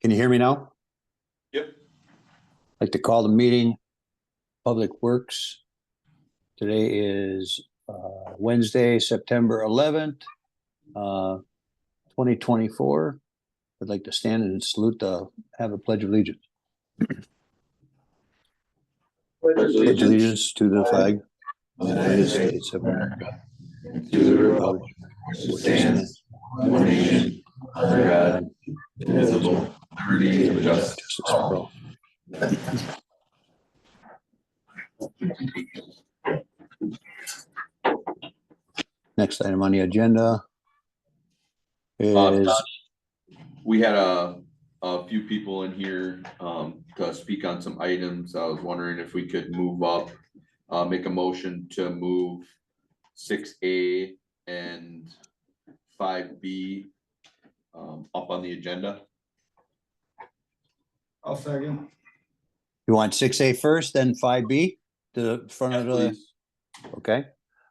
Can you hear me now? Yep. I'd like to call the meeting, Public Works. Today is Wednesday, September 11th, 2024. I'd like to stand and salute have a pledge of allegiance. Pledge allegiance to the flag of the United States of America, to the republic which stands one nation under God, indivisible, liberty and justice for all. Next item on the agenda is we had a few people in here to speak on some items. I was wondering if we could move up, make a motion to move 6A and 5B up on the agenda. I'll second. You want 6A first, then 5B to the front of the, Please. okay.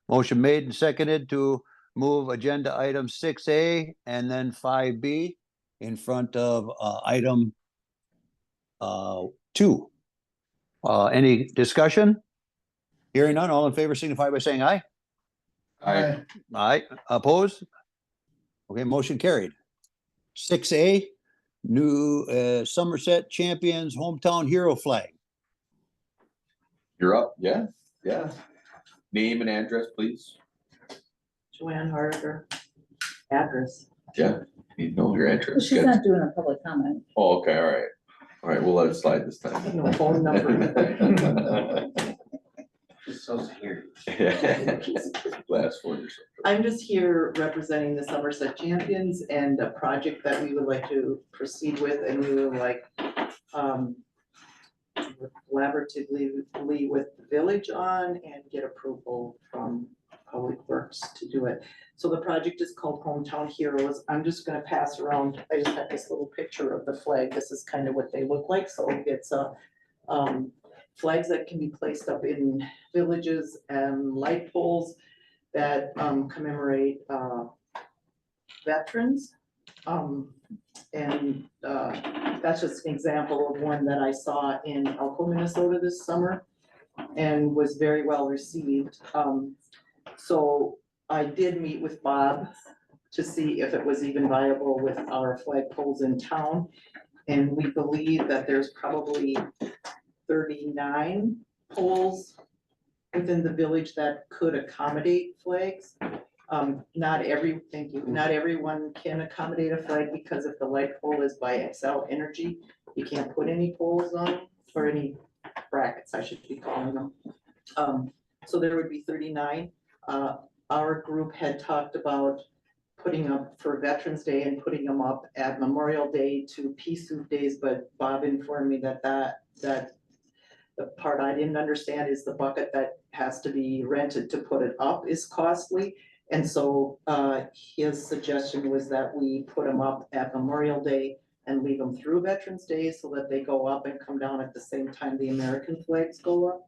Motion made and seconded to move agenda item 6A and then 5B in front of item 2. Any discussion? Hearing none, all in favor signify by saying aye. Aye. Aye, opposed? Okay, motion carried. 6A, new Somerset Champions Hometown Hero Flag. You're up. Yeah. Yeah. Name and address, please. Joanne Harder, address. Yeah. You know your address. She's Good. not doing a public comment. Oh, okay. All right. All right. We'll let it slide this time. No phone number. Last 4 years. I'm just here representing the Somerset Champions and a project that we would like to proceed with, and we would like work collaboratively with the village on and get approval from Public Works to do it. So the project is called Hometown Heroes. I'm just gonna pass around, I just have this little picture of the flag. This is kind of what they look like. So it's flags that can be placed up in villages and light poles that commemorate veterans. That's just an example of one that I saw in Elko, Minnesota this summer and was very well received. So I did meet with Bob to see if it was even viable with our flag poles in town. And we believe that there's probably 39 poles within the village that could accommodate flags. Not everyone can accommodate a flag, because if the light pole is by Xcel Energy, you can't put any poles on, or any brackets, I should be calling them. So there would be 39. Our group had talked about putting up for Veterans Day and putting them up at Memorial Day to Peace Soup Days, but Bob informed me that the part I didn't understand is the bucket that has to be rented to put it up is costly. And so his suggestion was that we put them up at Memorial Day and leave them through Veterans Day so that they go up and come down at the same time the American flags go up.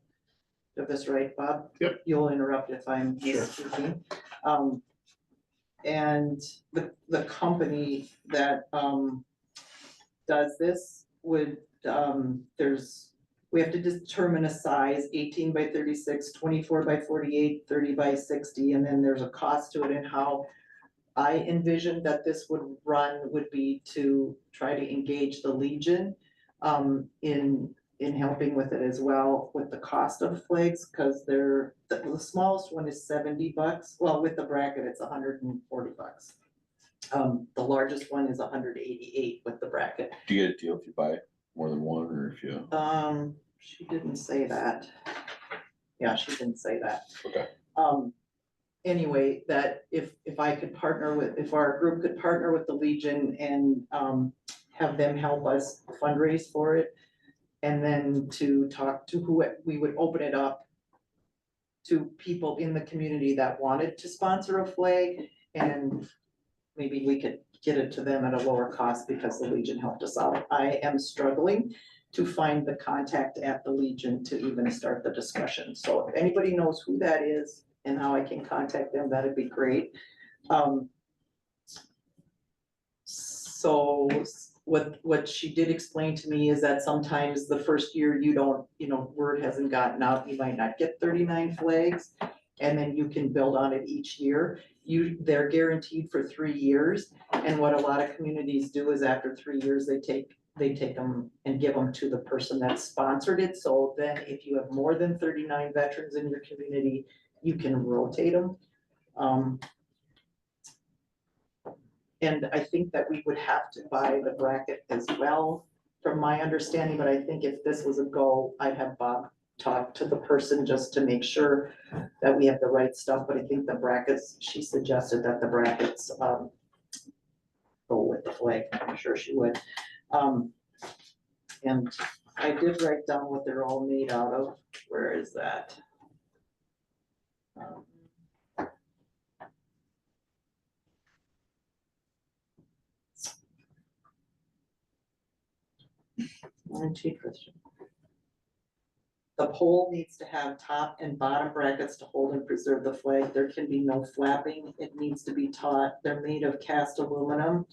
Is this right, Bob? Yep. You'll interrupt if I'm Sure. speaking. And the company that does this would, we have to determine a size, 18 by 36, 24 by 48, 30 by 60, and then there's a cost to it. And how I envisioned that this would run would be to try to engage the Legion in helping with it as well, with the cost of flags, because the smallest one is $70. Well, with the bracket, it's $140. The largest one is $188 with the bracket. Do you get a deal if you buy more than one, or if you? She didn't say that. Yeah, she didn't say that. Okay. Anyway, that if I could if our group could partner with the Legion and have them help us fundraise for it, and then to talk to who we would open it up to people in the community that wanted to sponsor a flag, and maybe we could get it to them at a lower cost because the Legion helped us out. I am struggling to find the contact at the Legion to even start the discussion. So if anybody knows who that is and how I can contact them, that'd be great. So what she did explain to me is that sometimes the first year you don't, word hasn't gotten out, you might not get 39 flags. And then you can build on it each year. They're guaranteed for 3 years. And what a lot of communities do is after 3 years, they take them and give them to the person that sponsored it. So then if you have more than 39 veterans in your community, you can rotate them. And I think that we would have to buy the bracket as well, from my understanding, but I think if this was a go, I'd have Bob talk to the person just to make sure that we have the right stuff, but I think the brackets, she suggested that the brackets, go with the flag, I'm sure she would. And I did write down what they're all made out of, where is that? Warranty question. The pole needs to have top and bottom brackets to hold and preserve the flag. There can be no flapping. It needs to be taut. They're made of cast aluminum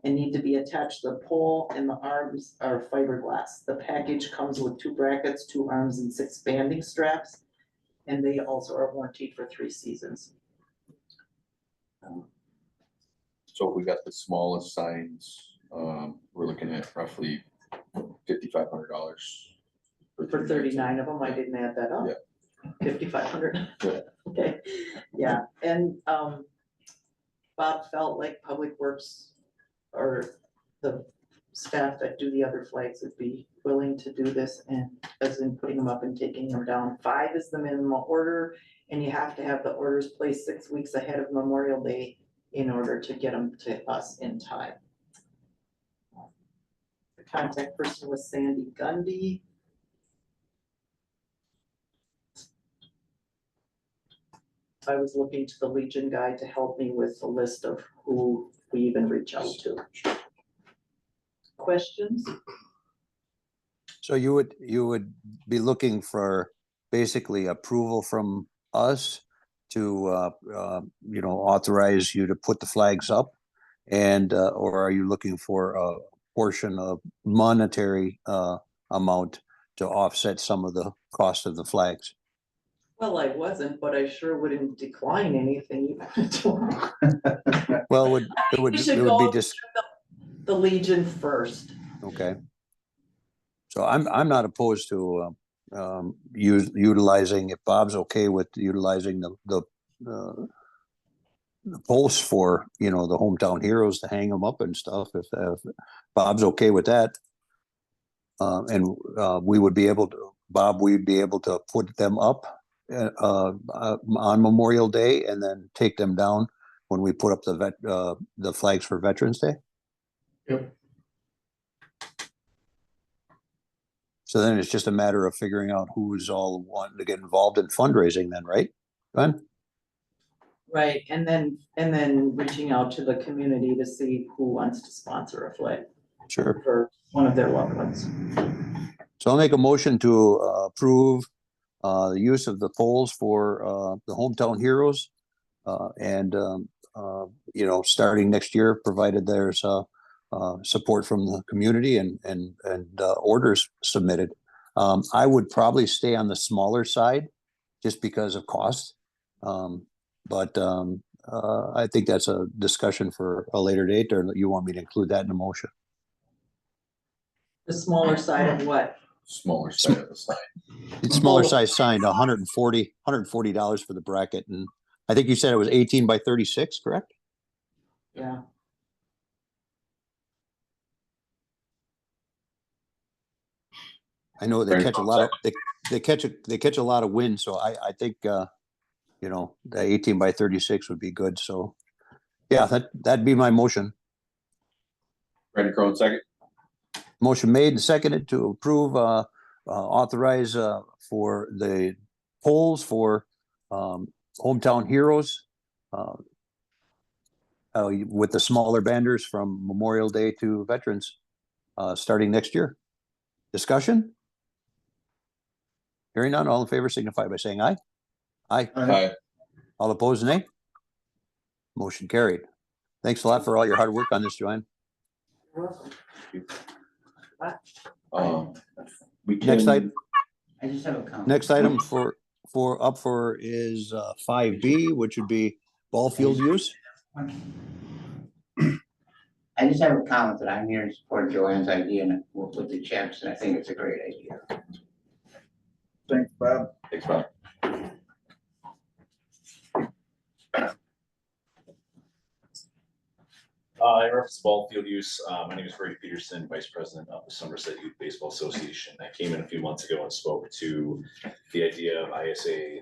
and need to be attached to the pole, and the arms are fiberglass. The package comes with 2 brackets, 2 arms, and 6 banding straps. And they also are warranted for 3 seasons. So we got the smallest signs, we're looking at roughly $5,500. For 39 of them, I didn't add that up. Yeah. 5,500. Yeah. Okay, yeah, and Bob felt like Public Works or the staff that do the other flags would be willing to do this, and as in putting them up and taking them down. 5 is the minimum order, and you have to have the orders placed 6 weeks ahead of Memorial Day in order to get them to us in time. The contact person was Sandy Gundy. I was looking to the Legion guy to help me with a list of who we even reach out to. Questions? So you would be looking for basically approval from us to, authorize you to put the flags up? And, or are you looking for a portion of monetary, amount to offset some of the cost of the flags? Well, I wasn't, but I sure wouldn't decline anything you wanted to. Well, it We would should be go just, the Legion first. okay. So I'm not opposed to, utilizing, if Bob's okay with utilizing the posts for, the hometown heroes to hang them up and stuff, if Bob's okay with that. And we would be able to, Bob, we'd be able to put them up on Memorial Day and then take them down when we put up the flags for Veterans Day. Yep. So then it's just a matter of figuring out who's all wanting to get involved in fundraising then, right? Ben? Right, and then reaching out to the community to see who wants to sponsor a flag Sure. for one of their loved ones. So I'll make a motion to approve the use of the poles for the hometown heroes. And starting next year, provided there's support from the community and orders submitted. I would probably stay on the smaller side just because of cost. But I think that's a discussion for a later date, or you want me to include that in the motion? The smaller side of what? Smaller side of the sign. It's smaller size sign, $140 for the bracket. And I think you said it was 18 by 36, correct? Yeah, I know they catch a lot of, they catch a lot of wind. So I think, the 18 by 36 would be good. So yeah, that'd be my motion. Randy Crone, second. Motion made and seconded to approve, authorize for the polls for hometown heroes with the smaller banners from Memorial Day to Veterans starting next year. Discussion? Hearing none, all in favor signify by saying aye. Aye. Aye. All opposed, nay. Motion carried. Thanks a lot for all your hard work on this, Joanne. You're welcome. We can. Next item, I just have a comment. next item for is 5B, which would be ball field use. I just have a comment that I'm here to support Joanne's idea and with the checks, and I think it's a great idea. Thanks, Bob. Thanks, Bob. In reference to ball field use, my name is Ray Peterson, Vice President of the Somerset Youth Baseball Association. I came in a few months ago and spoke to the idea of ISA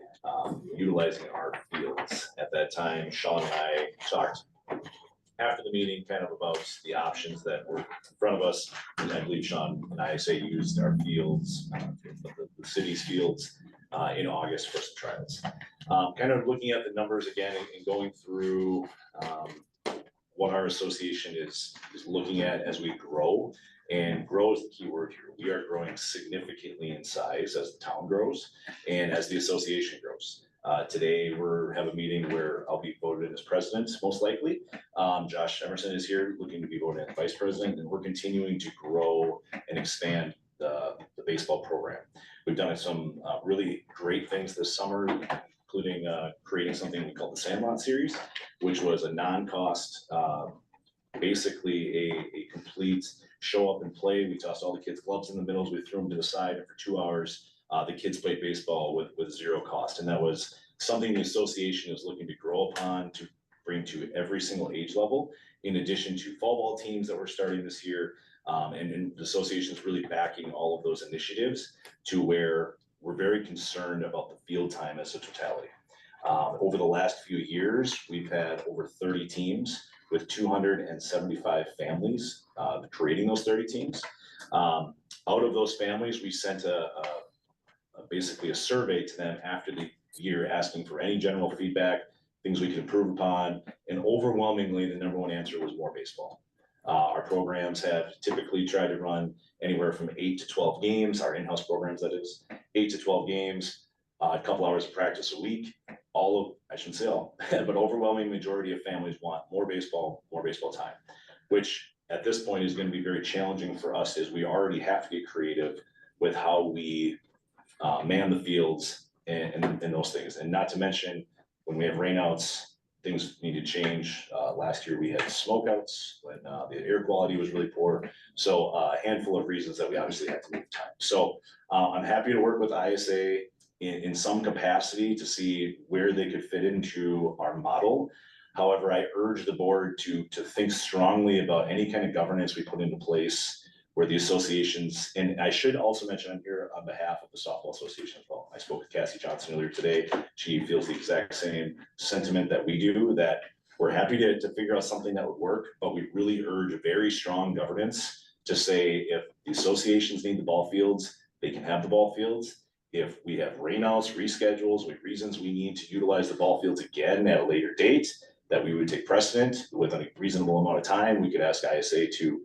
utilizing our fields. At that time, Sean and I talked after the meeting kind of about the options that were in front of us. And I believe Sean and ISA used our fields, the city's fields, in August for some trials. Kind of looking at the numbers again and going through what our association is looking at as we grow, and grow is the key word here. We are growing significantly in size as the town grows and as the association grows. Today have a meeting where I'll be voted in as president, most likely. Josh Emerson is here looking to be voted as vice president, and we're continuing to grow and expand the baseball program. We've done some really great things this summer, including creating something we call the Sandlot Series, which was a non-cost, basically a complete show up and play. We tossed all the kids' gloves in the middles, we threw them to the side, and for 2 hours, the kids played baseball with zero cost. And that was something the association is looking to grow upon, to bring to every single age level, in addition to fall ball teams that we're starting this year. And the association is really backing all of those initiatives to where we're very concerned about the field time as a totality. Over the last few years, we've had over 30 teams with 275 families creating those 30 teams. Out of those families, we sent basically a survey to them after the year asking for any general feedback, things we could improve upon, and overwhelmingly, the number one answer was more baseball. Our programs have typically tried to run anywhere from 8 to 12 games, our in-house programs, that is, 8 to 12 games, a couple hours of practice a week. I shouldn't say all, but overwhelming majority of families want more baseball time, which at this point is going to be very challenging for us, as we already have to get creative with how we man the fields and those things. And not to mention, when we have rainouts, things need to change. Last year we had smokeouts when the air quality was really poor. So a handful of reasons that we obviously had to move time. So I'm happy to work with ISA in some capacity to see where they could fit into our model. However, I urge the board to think strongly about any kind of governance we put into place where the associations, and I should also mention I'm here on behalf of the softball association as well. I spoke with Cassie Johnson earlier today. She feels the exact same sentiment that we do, that we're happy to figure out something that would work, but we really urge a very strong governance to say, if the associations need the ball fields, they can have the ball fields. If we have rainouts, reschedules, reasons we need to utilize the ball fields again at a later date, that we would take precedent with a reasonable amount of time. We could ask ISA to,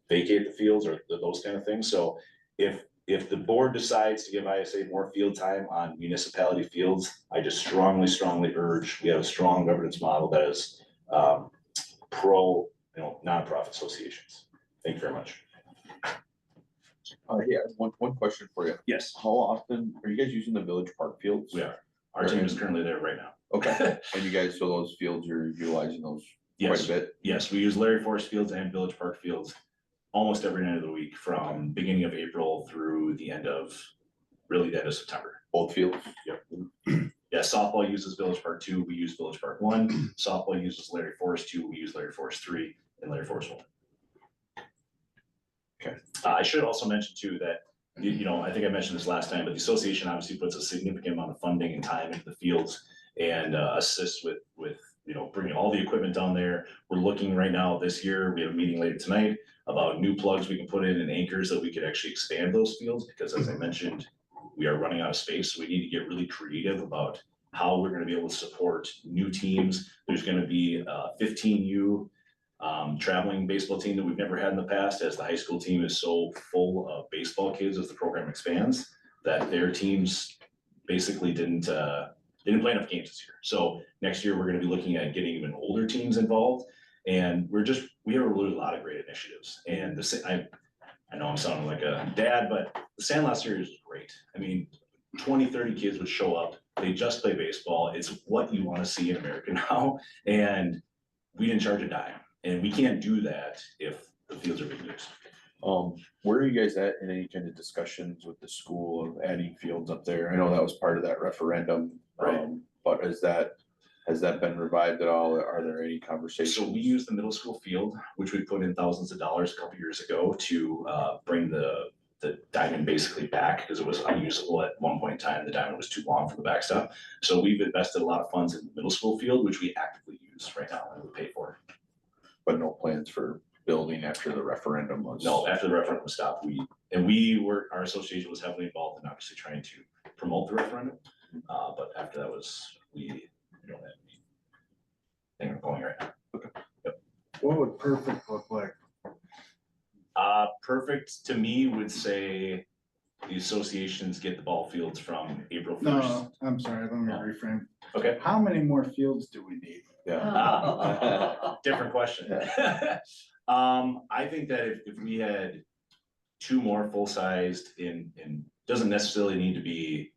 vacate the fields or those kind of things. So if the board decides to give ISA more field time on municipality fields, I just strongly urge, we have a strong governance model that is pro, nonprofit associations. Thank you very much. Yeah, one question for you. Yes, How often are you guys using the Village Park fields? we are. Our team is currently there right now. Okay, and you guys, so those fields, you're utilizing those quite Yes, a bit? yes, we use Larry Forest Fields and Village Park Fields almost every night of the week, from beginning of April through the end of September. Both fields? Yeah, softball uses Village Park 2, we use Village Park 1. Softball uses Larry Forest 2, we use Larry Forest 3, and Larry Forest 1. Okay. I should also mention too that, I think I mentioned this last time, but the association obviously puts a significant amount of funding and time into the fields and assists with bringing all the equipment down there. We're looking right now this year, we have a meeting later tonight about new plugs we can put in and anchors that we could actually expand those fields, because as I mentioned, we are running out of space. So we need to get really creative about how we're going to be able to support new teams. There's going to be a 15U traveling baseball team that we've never had in the past, as the high school team is so full of baseball kids as the program expands, that their teams basically didn't play enough games this year. So next year we're going to be looking at getting even older teams involved. And we have a lot of great initiatives, and I know I'm sounding like a dad, but the Sandlot series is great. I mean, 20, 30 kids would show up, they just play baseball, it's what you want to see in America now, and we didn't charge a dime, and we can't do that if the fields are being used. Where are you guys at in any kind of discussions with the school of adding fields up there? I know that was part of that referendum. Right. But has that been revived at all? Are there any conversations? So we use the middle school field, which we put in thousands of dollars a couple years ago to bring the diamond basically back, because it was unusable at one point in time. The diamond was too long for the backstop. So we've invested a lot of funds in the middle school field, which we actively use right now and we pay for. But no plans for building after the referendum was? No, after the referendum was stopped, our association was heavily involved in obviously trying to promote the referendum. But after that we don't have anything going right now. What would perfect look like? Perfect to me would say the associations get the ball fields from April 1st. No, I'm sorry, let me reframe. Okay. How many more fields do we need? Yeah. Different question. I think that if we had two more full-sized in doesn't necessarily need to be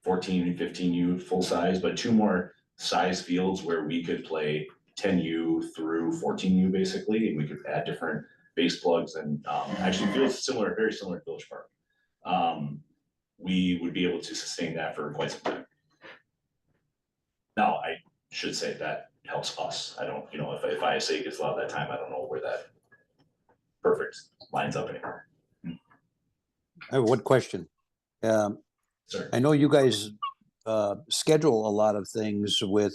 14, 15U full size, but two more size fields where we could play 10U through 14U basically, and we could add different base plugs and actually feels very similar to Village Park. We would be able to sustain that for quite some time. Now, I should say that helps us. I don't, if ISA gets a lot of that time, I don't know where that perfect lines up anymore. I have one question. Sir. I know you guys schedule a lot of things with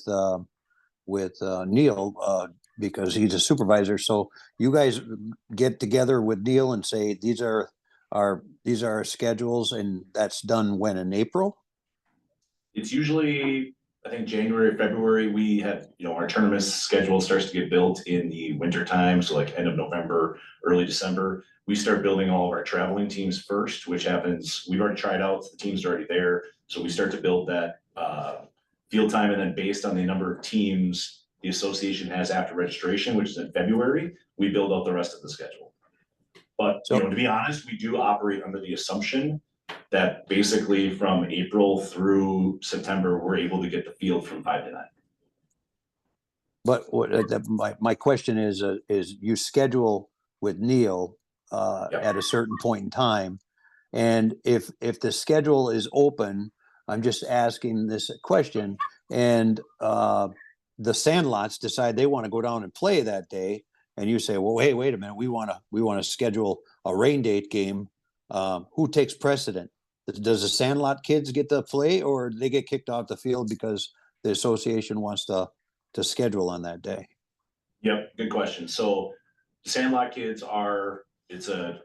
Neil because he's a supervisor. So you guys get together with Neil and say these are our schedules, and that's done when, in April? It's usually, I think, January, February. We have, our tournament schedule starts to get built in the winter time. So like end of November, early December, we start building all of our traveling teams first, which happens, we've already tried out, the team's already there. So we start to build that field time, and then based on the number of teams the association has after registration, which is in February, we build out the rest of the schedule. But, to be honest, we do operate under the assumption that basically from April through September, we're able to get the field from 5 to 9. But my question is you schedule with Neil at a certain point in time, and if the schedule is open, I'm just asking this question, and the Sandlots decide they want to go down and play that day, and you say, well, hey, wait a minute, we want to schedule a rain date game. Who takes precedent? Does the Sandlot kids get to play, or they get kicked off the field because the association wants to schedule on that day? Yep, good question. So the Sandlot kids it's a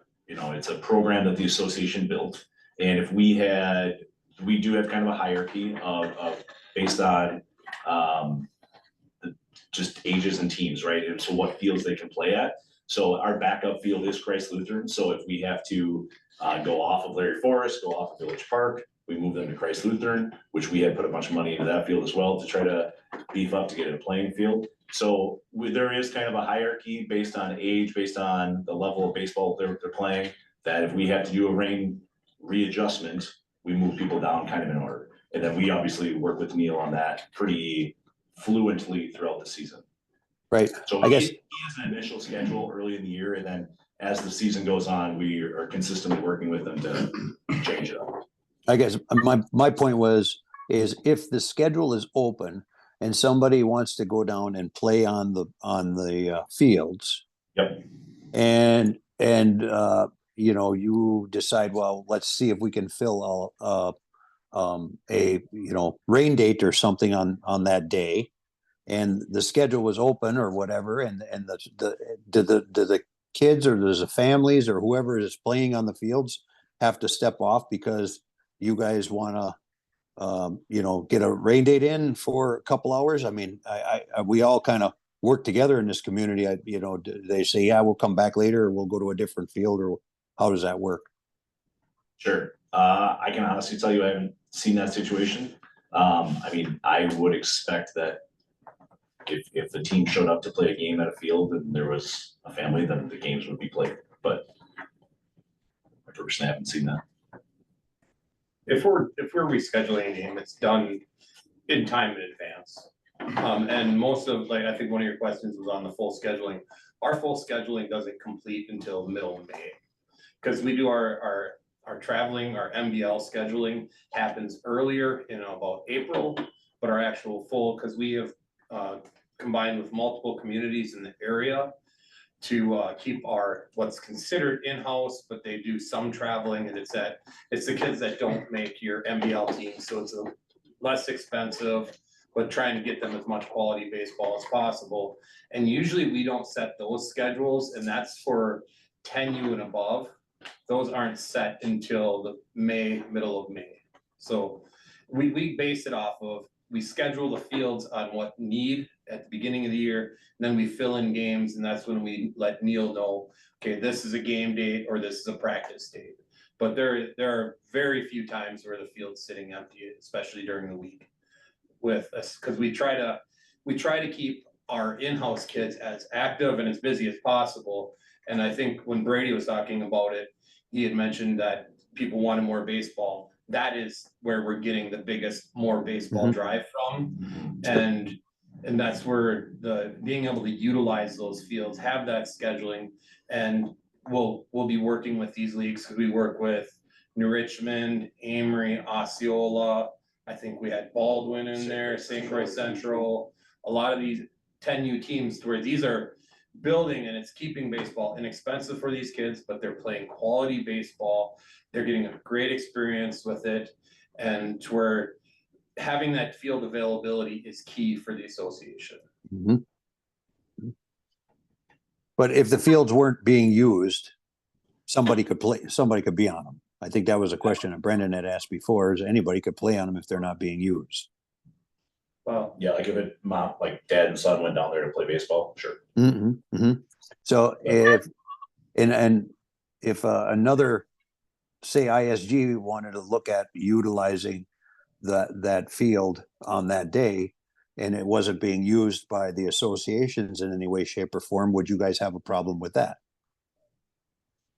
program that the association built. And if we do have kind of a hierarchy of based on just ages and teams, right? And so what fields they can play at. So our backup field is Christ Lutheran. So if we have to go off of Larry Forest, go off of Village Park, we move them to Christ Lutheran, which we had put a bunch of money into that field as well to try to beef up to get it a playing field. So there is kind of a hierarchy based on age, based on the level of baseball they're playing, that if we have to do a rain readjustment, we move people down kind of in order. And then we obviously work with Neil on that pretty fluently throughout the season. Right. So I guess he has an initial schedule early in the year, and then as the season goes on, we are consistently working with them to change it up. I guess my point is if the schedule is open and somebody wants to go down and play on the fields. Yep. And you decide, well, let's see if we can fill a rain date or something on that day, and the schedule was open or whatever, and the kids or does the families or whoever is playing on the fields have to step off because you guys want to get a rain date in for a couple hours? I mean, we all kind of work together in this community. They say, yeah, we'll come back later, or we'll go to a different field, or how does that work? Sure. I can honestly tell you I haven't seen that situation. I mean, I would expect that if the team showed up to play a game at a field and there was a family, then the games would be played, but I personally haven't seen that. If we're rescheduling a game, it's done in time in advance. And most of, like, I think one of your questions was on the full scheduling. Our full scheduling doesn't complete until the middle of May. Cause we do our traveling, our MBL scheduling happens earlier in about April, but our actual full, cause we have combined with multiple communities in the area to keep our, what's considered in-house, but they do some traveling, and it's the kids that don't make your MBL team, so it's a less expensive, but trying to get them as much quality baseball as possible. And usually we don't set those schedules, and that's for 10U and above. Those aren't set until the middle of May. So we base it off of, we schedule the fields on what need at the beginning of the year, and then we fill in games, and that's when we let Neil know, okay, this is a game date or this is a practice date. But there are very few times where the field's sitting empty, especially during the week with us, because we try to keep our in-house kids as active and as busy as possible. And I think when Brady was talking about it, he had mentioned that people wanted more baseball. That is where we're getting the biggest more baseball drive from. And that's where the being able to utilize those fields, have that scheduling, and we'll be working with these leagues, because we work with New Richmond, Amory, Osceola. I think we had Baldwin in there, St. Croix Central, a lot of these 10U teams where these are building, and it's keeping baseball inexpensive for these kids, but they're playing quality baseball. They're getting a great experience with it, and to where having that field availability is key for the association. Mhm. But if the fields weren't being used, somebody could be on them. I think that was a question that Brendan had asked before, is anybody could play on them if they're not being used. Well, Yeah, like if it, mom, like dad and son went down there to play baseball, sure. So if, if another, say ISG wanted to look at utilizing that field on that day, and it wasn't being used by the associations in any way, shape or form, would you guys have a problem with that?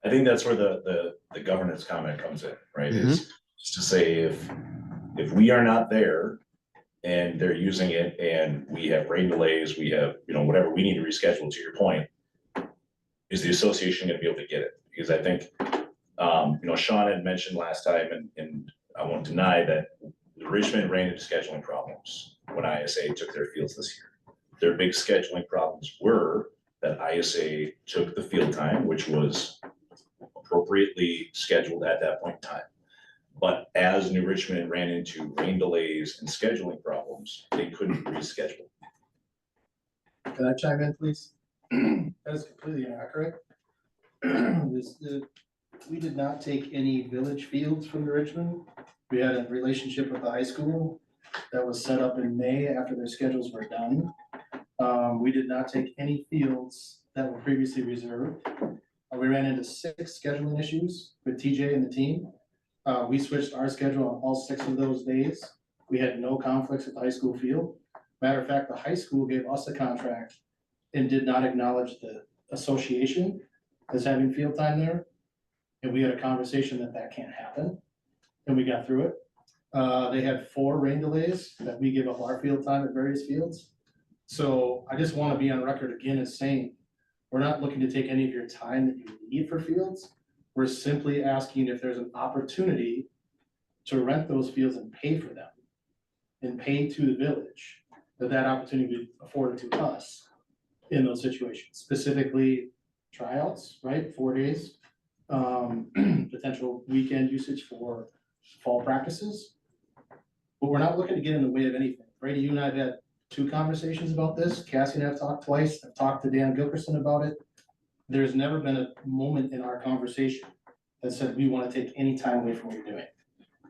I think that's where the governance comment comes in, right? Is to say if we are not there and they're using it and we have rain delays, we have, whatever, we need to reschedule, to your point, is the association gonna be able to get it? Because I think, Sean had mentioned last time, and I won't deny that Richmond ran into scheduling problems when ISA took their fields this year. Their big scheduling problems were that ISA took the field time, which was appropriately scheduled at that point in time. But as New Richmond ran into rain delays and scheduling problems, they couldn't reschedule. Can I chime in, please? That is completely inaccurate. We did not take any village fields from Richmond. We had a relationship with the high school that was set up in May after their schedules were done. We did not take any fields that were previously reserved. We ran into 6 scheduling issues with TJ and the team. We switched our schedule on all 6 of those days. We had no conflicts with the high school field. Matter of fact, the high school gave us a contract and did not acknowledge the association as having field time there. And we had a conversation that can't happen, and we got through it. They had 4 rain delays that we give up our field time at various fields. So I just want to be on record again as saying, we're not looking to take any of your time that you need for fields. We're simply asking if there's an opportunity to rent those fields and pay for them and pay to the village, that opportunity be afforded to us in those situations, specifically tryouts, right? 4 days, potential weekend usage for fall practices. But we're not looking to get in the way of anything. Brady, you and I have had 2 conversations about this. Cassie and I have talked twice. I've talked to Dan Gilkerson about it. There's never been a moment in our conversation that said we want to take any time away from what you're doing.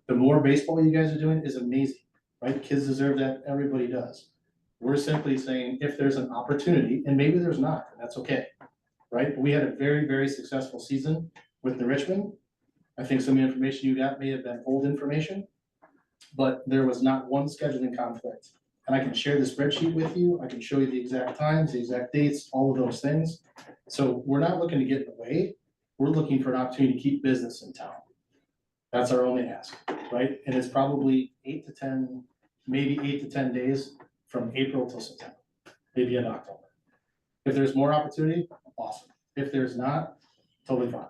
The more baseball you guys are doing is amazing, right? Kids deserve that. Everybody does. We're simply saying if there's an opportunity, and maybe there's not, and that's okay, right? But we had a very, very successful season with the Richmond. I think some of the information you got may have been old information, but there was not one scheduling conflict and I can share the spreadsheet with you. I can show you the exact times, the exact dates, all of those things. So we're not looking to get in the way. We're looking for an opportunity to keep business in town. That's our only ask, right? And it's probably 8 to 10, maybe 8 to 10 days from April till September, maybe in October. If there's more opportunity, awesome. If there's not, totally fine,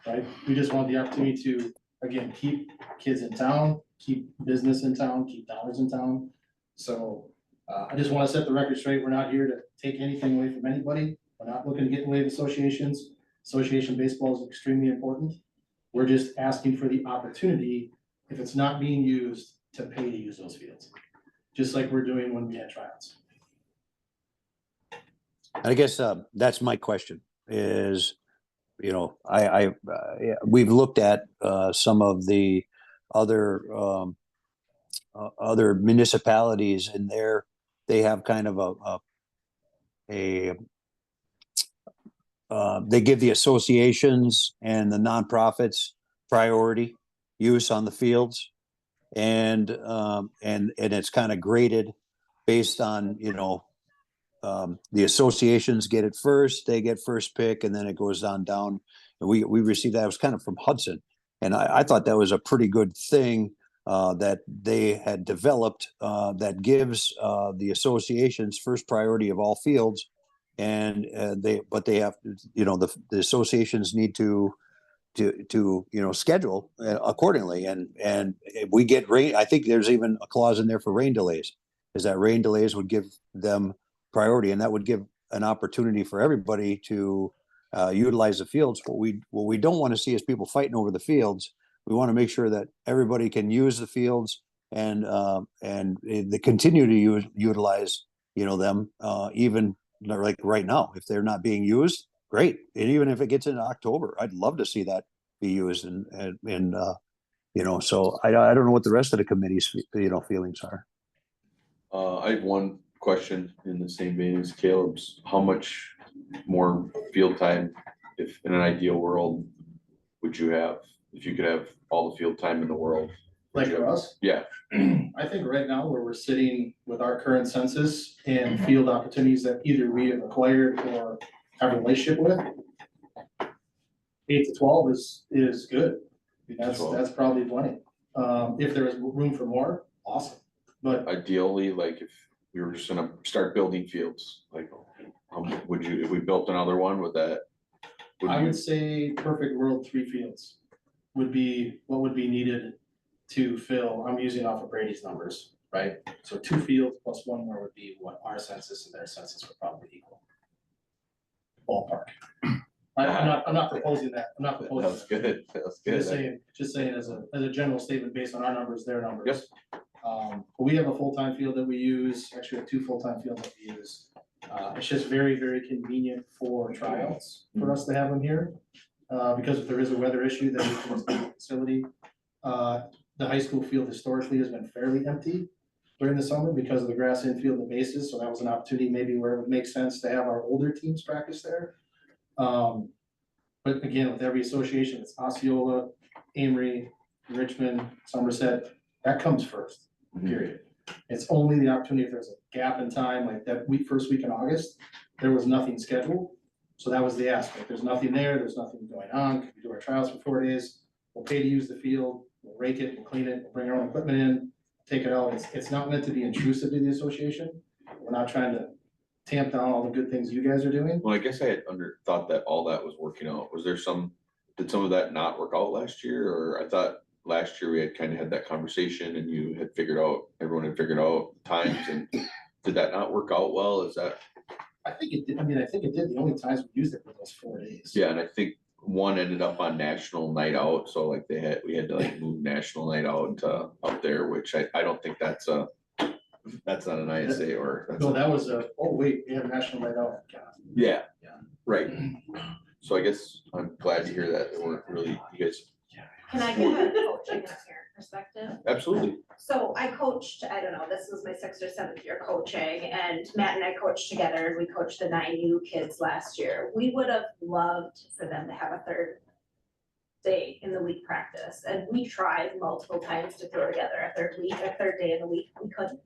right? We just want the opportunity to, again, keep kids in town, keep business in town, keep dollars in town. So I just want to set the record straight. We're not here to take anything away from anybody. We're not looking to get in the way of associations. Association baseball is extremely important. We're just asking for the opportunity, if it's not being used, to pay to use those fields, just like we're doing when we had tryouts. I guess that's my question is, you know, yeah, we've looked at some of the other other municipalities and they have kind of they give the associations and the nonprofits priority use on the fields. And it's kind of graded based on, you know, the associations get it first, they get first pick, and then it goes on down. And we received that. It was kind of from Hudson. And I thought that was a pretty good thing that they had developed that gives the associations first priority of all fields. And they have, you know, the associations need to you know, schedule accordingly. And if we get rain, I think there's even a clause in there for rain delays, is that rain delays would give them priority, and that would give an opportunity for everybody to utilize the fields. What we don't want to see is people fighting over the fields. We want to make sure that everybody can use the fields and they continue to utilize, you know, them even like right now. If they're not being used, great. And even if it gets into October, I'd love to see that be used. And you know, so I don't know what the rest of the committee's, you know, feelings are. I have one question in the same vein as Caleb's. How much more field time, if in an ideal world, would you have if you could have all the field time in the world? Like for us? Yeah. I think right now where we're sitting with our current census and field opportunities that either we have acquired or have a relationship with, 8 to 12 is good. I mean, that's probably plenty. If there is room for more, awesome. But ideally, like if we were just gonna start building fields, like would you, if we built another one, would that? I would say perfect world, 3 fields would be what would be needed to fill. I'm using off of Brady's numbers, right? So 2 fields plus 1 more would be what our census and their census would probably equal. Ballpark. I'm not proposing that. I'm not proposing. That's good. That's good. Just saying as a general statement based on our numbers, their numbers. Yep. But we have a full-time field that we use. Actually, we have 2 full-time fields that we use. It's just very, very convenient for tryouts for us to have them here. Because if there is a weather issue, then we can install the facility. The high school field historically has been fairly empty during the summer because of the grass infield and bases. So that was an opportunity maybe where it would make sense to have our older teams practice there. But again, with every association, it's Osceola, Amory, Richmond, Somerset, that comes first, period. It's only the opportunity if there's a gap in time, like that first week in August, there was nothing scheduled. So that was the aspect. There's nothing there. There's nothing going on. Could we do our trials for 4 days? We'll pay to use the field. We'll rake it, we'll clean it, we'll bring our own equipment in, take it out. It's not meant to be intrusive to the association. We're not trying to tamp down all the good things you guys are doing. Well, I guess I had thought that all that was working out. Was there did some of that not work out last year? Or I thought last year we had kind of had that conversation and you had everyone had figured out times, and did that not work out well? Is that? I think it did. I mean, I think it did. The only times we used it were those 4 days. Yeah, and I think one ended up on National Night Out, so like we had to like move National Night Out to up there, which I don't think that's not an ISA or. No, that was we have National Night Out. Yeah. Yeah. Right. So I guess I'm glad to hear that there weren't really, you guys. Can I give a coaching and a parent perspective? Absolutely. So I coached, I don't know, this was my 6th or 7th year coaching, and Matt and I coached together. We coached the 9U kids last year. We would have loved for them to have a 3rd day in the week practice, and we tried multiple times to throw together a 3rd day in the week. We couldn't.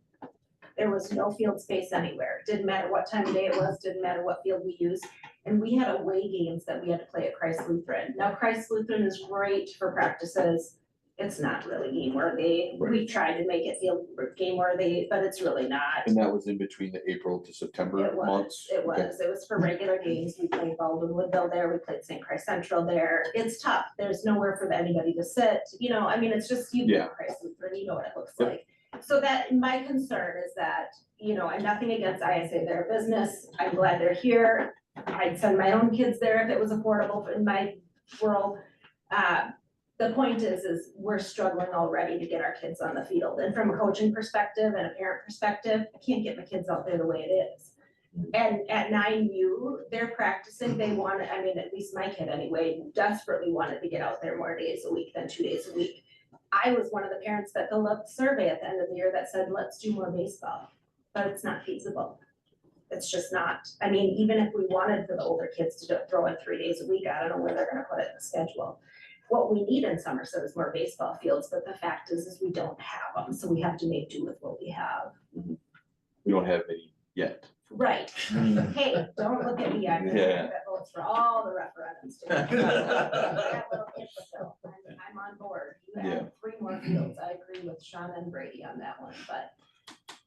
There was no field space anywhere. Didn't matter what time of day it was, didn't matter what field we used. And we had away games that we had to play at Christ Lutheran. Now Christ Lutheran is great for practices. It's not really game worthy. We tried to make it feel game worthy, but it's really not. And that was in between the April to September It months? It Okay. was for regular games. We played Baldwin Woodville there, we played St. Christ Central there. It's tough. There's nowhere for anybody to sit, you know, I mean, it's just, you Yeah. know, Christ Lutheran, you know what it looks Yep. like. So that, my concern is that, you know, and nothing against ISA, they're a business. I'm glad they're here. I'd send my own kids there if it was affordable in my world. The point is we're struggling already to get our kids on the field. And from a coaching perspective and a parent perspective, I can't get my kids out there the way it is. And at 9U, they're practicing, they want to, I mean, at least my kid anyway, desperately wanted to get out there more days a week than 2 days a week. I was one of the parents that filled out the survey at the end of the year that said, let's do more baseball, but it's not feasible. It's just not. I mean, even if we wanted for the older kids to throw in 3 days a week, I don't know where they're gonna put it in the schedule. What we need in Somerset is more baseball fields, but the fact is we don't have them, so we have to make do with what we have. We don't have any yet. Right. Hey, don't look at me, I'm the Yeah. one that votes for all the referendums. That little info, I'm on board. You Yeah. have 3 more fields. I agree with Sean and Brady on that one, but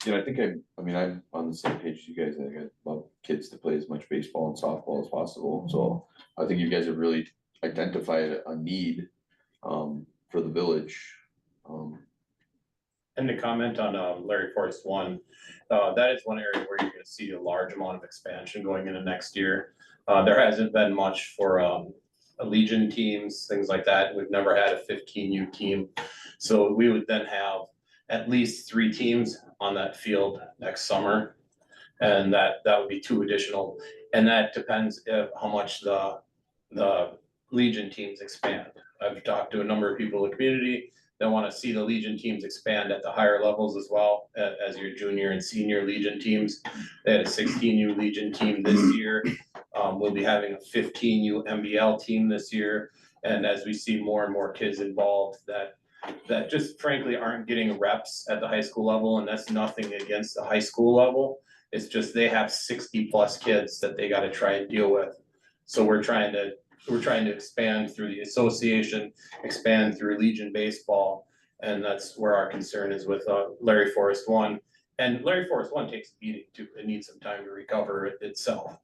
Yeah, I think I'm on the same page as you guys. I think I'd love kids to play as much baseball and softball as possible. So I think you guys have really identified a need for the village. And to comment on Larry Forest one, that is one area where you're gonna see a large amount of expansion going into next year. There hasn't been much for Legion teams, things like that. We've never had a 15U team. So we would then have at least 3 teams on that field next summer. And that would be 2 additional, and that depends how much the Legion teams expand. I've talked to a number of people in the community that wanna see the Legion teams expand at the higher levels as well, as your junior and senior Legion teams. They had a 16U Legion team this year. We'll be having a 15U MBL team this year. And as we see more and more kids involved that just frankly aren't getting reps at the high school level, and that's nothing against the high school level. It's just they have 60+ kids that they gotta try and deal with. So we're trying to expand through the association, expand through Legion Baseball, and that's where our concern is with Larry Forest one. And Larry Forest one takes a beating too, it needs some time to recover itself.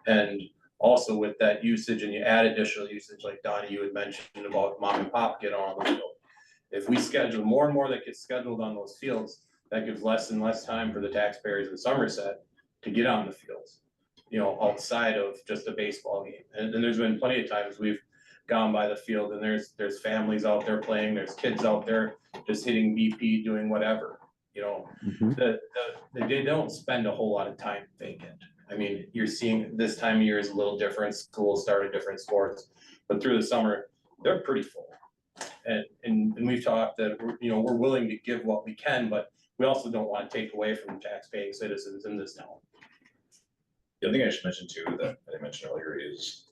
And also with that usage, and you add additional usage, like Donnie, you had mentioned about mom and pop get on the field. If we schedule more and more that gets scheduled on those fields, that gives less and less time for the taxpayers in Somerset to get on the fields, you know, outside of just a baseball game. And there's been plenty of times we've gone by the field and there's families out there playing, there's kids out there just hitting BP, doing whatever, you know. They don't spend a whole lot of time vacant. I mean, you're seeing this time of year is a little different, schools started different sports, but through the summer, they're pretty full. And we've talked that, you know, we're willing to give what we can, but we also don't want to take away from tax-paying citizens in this town. The other thing I should mention too, that I mentioned earlier, is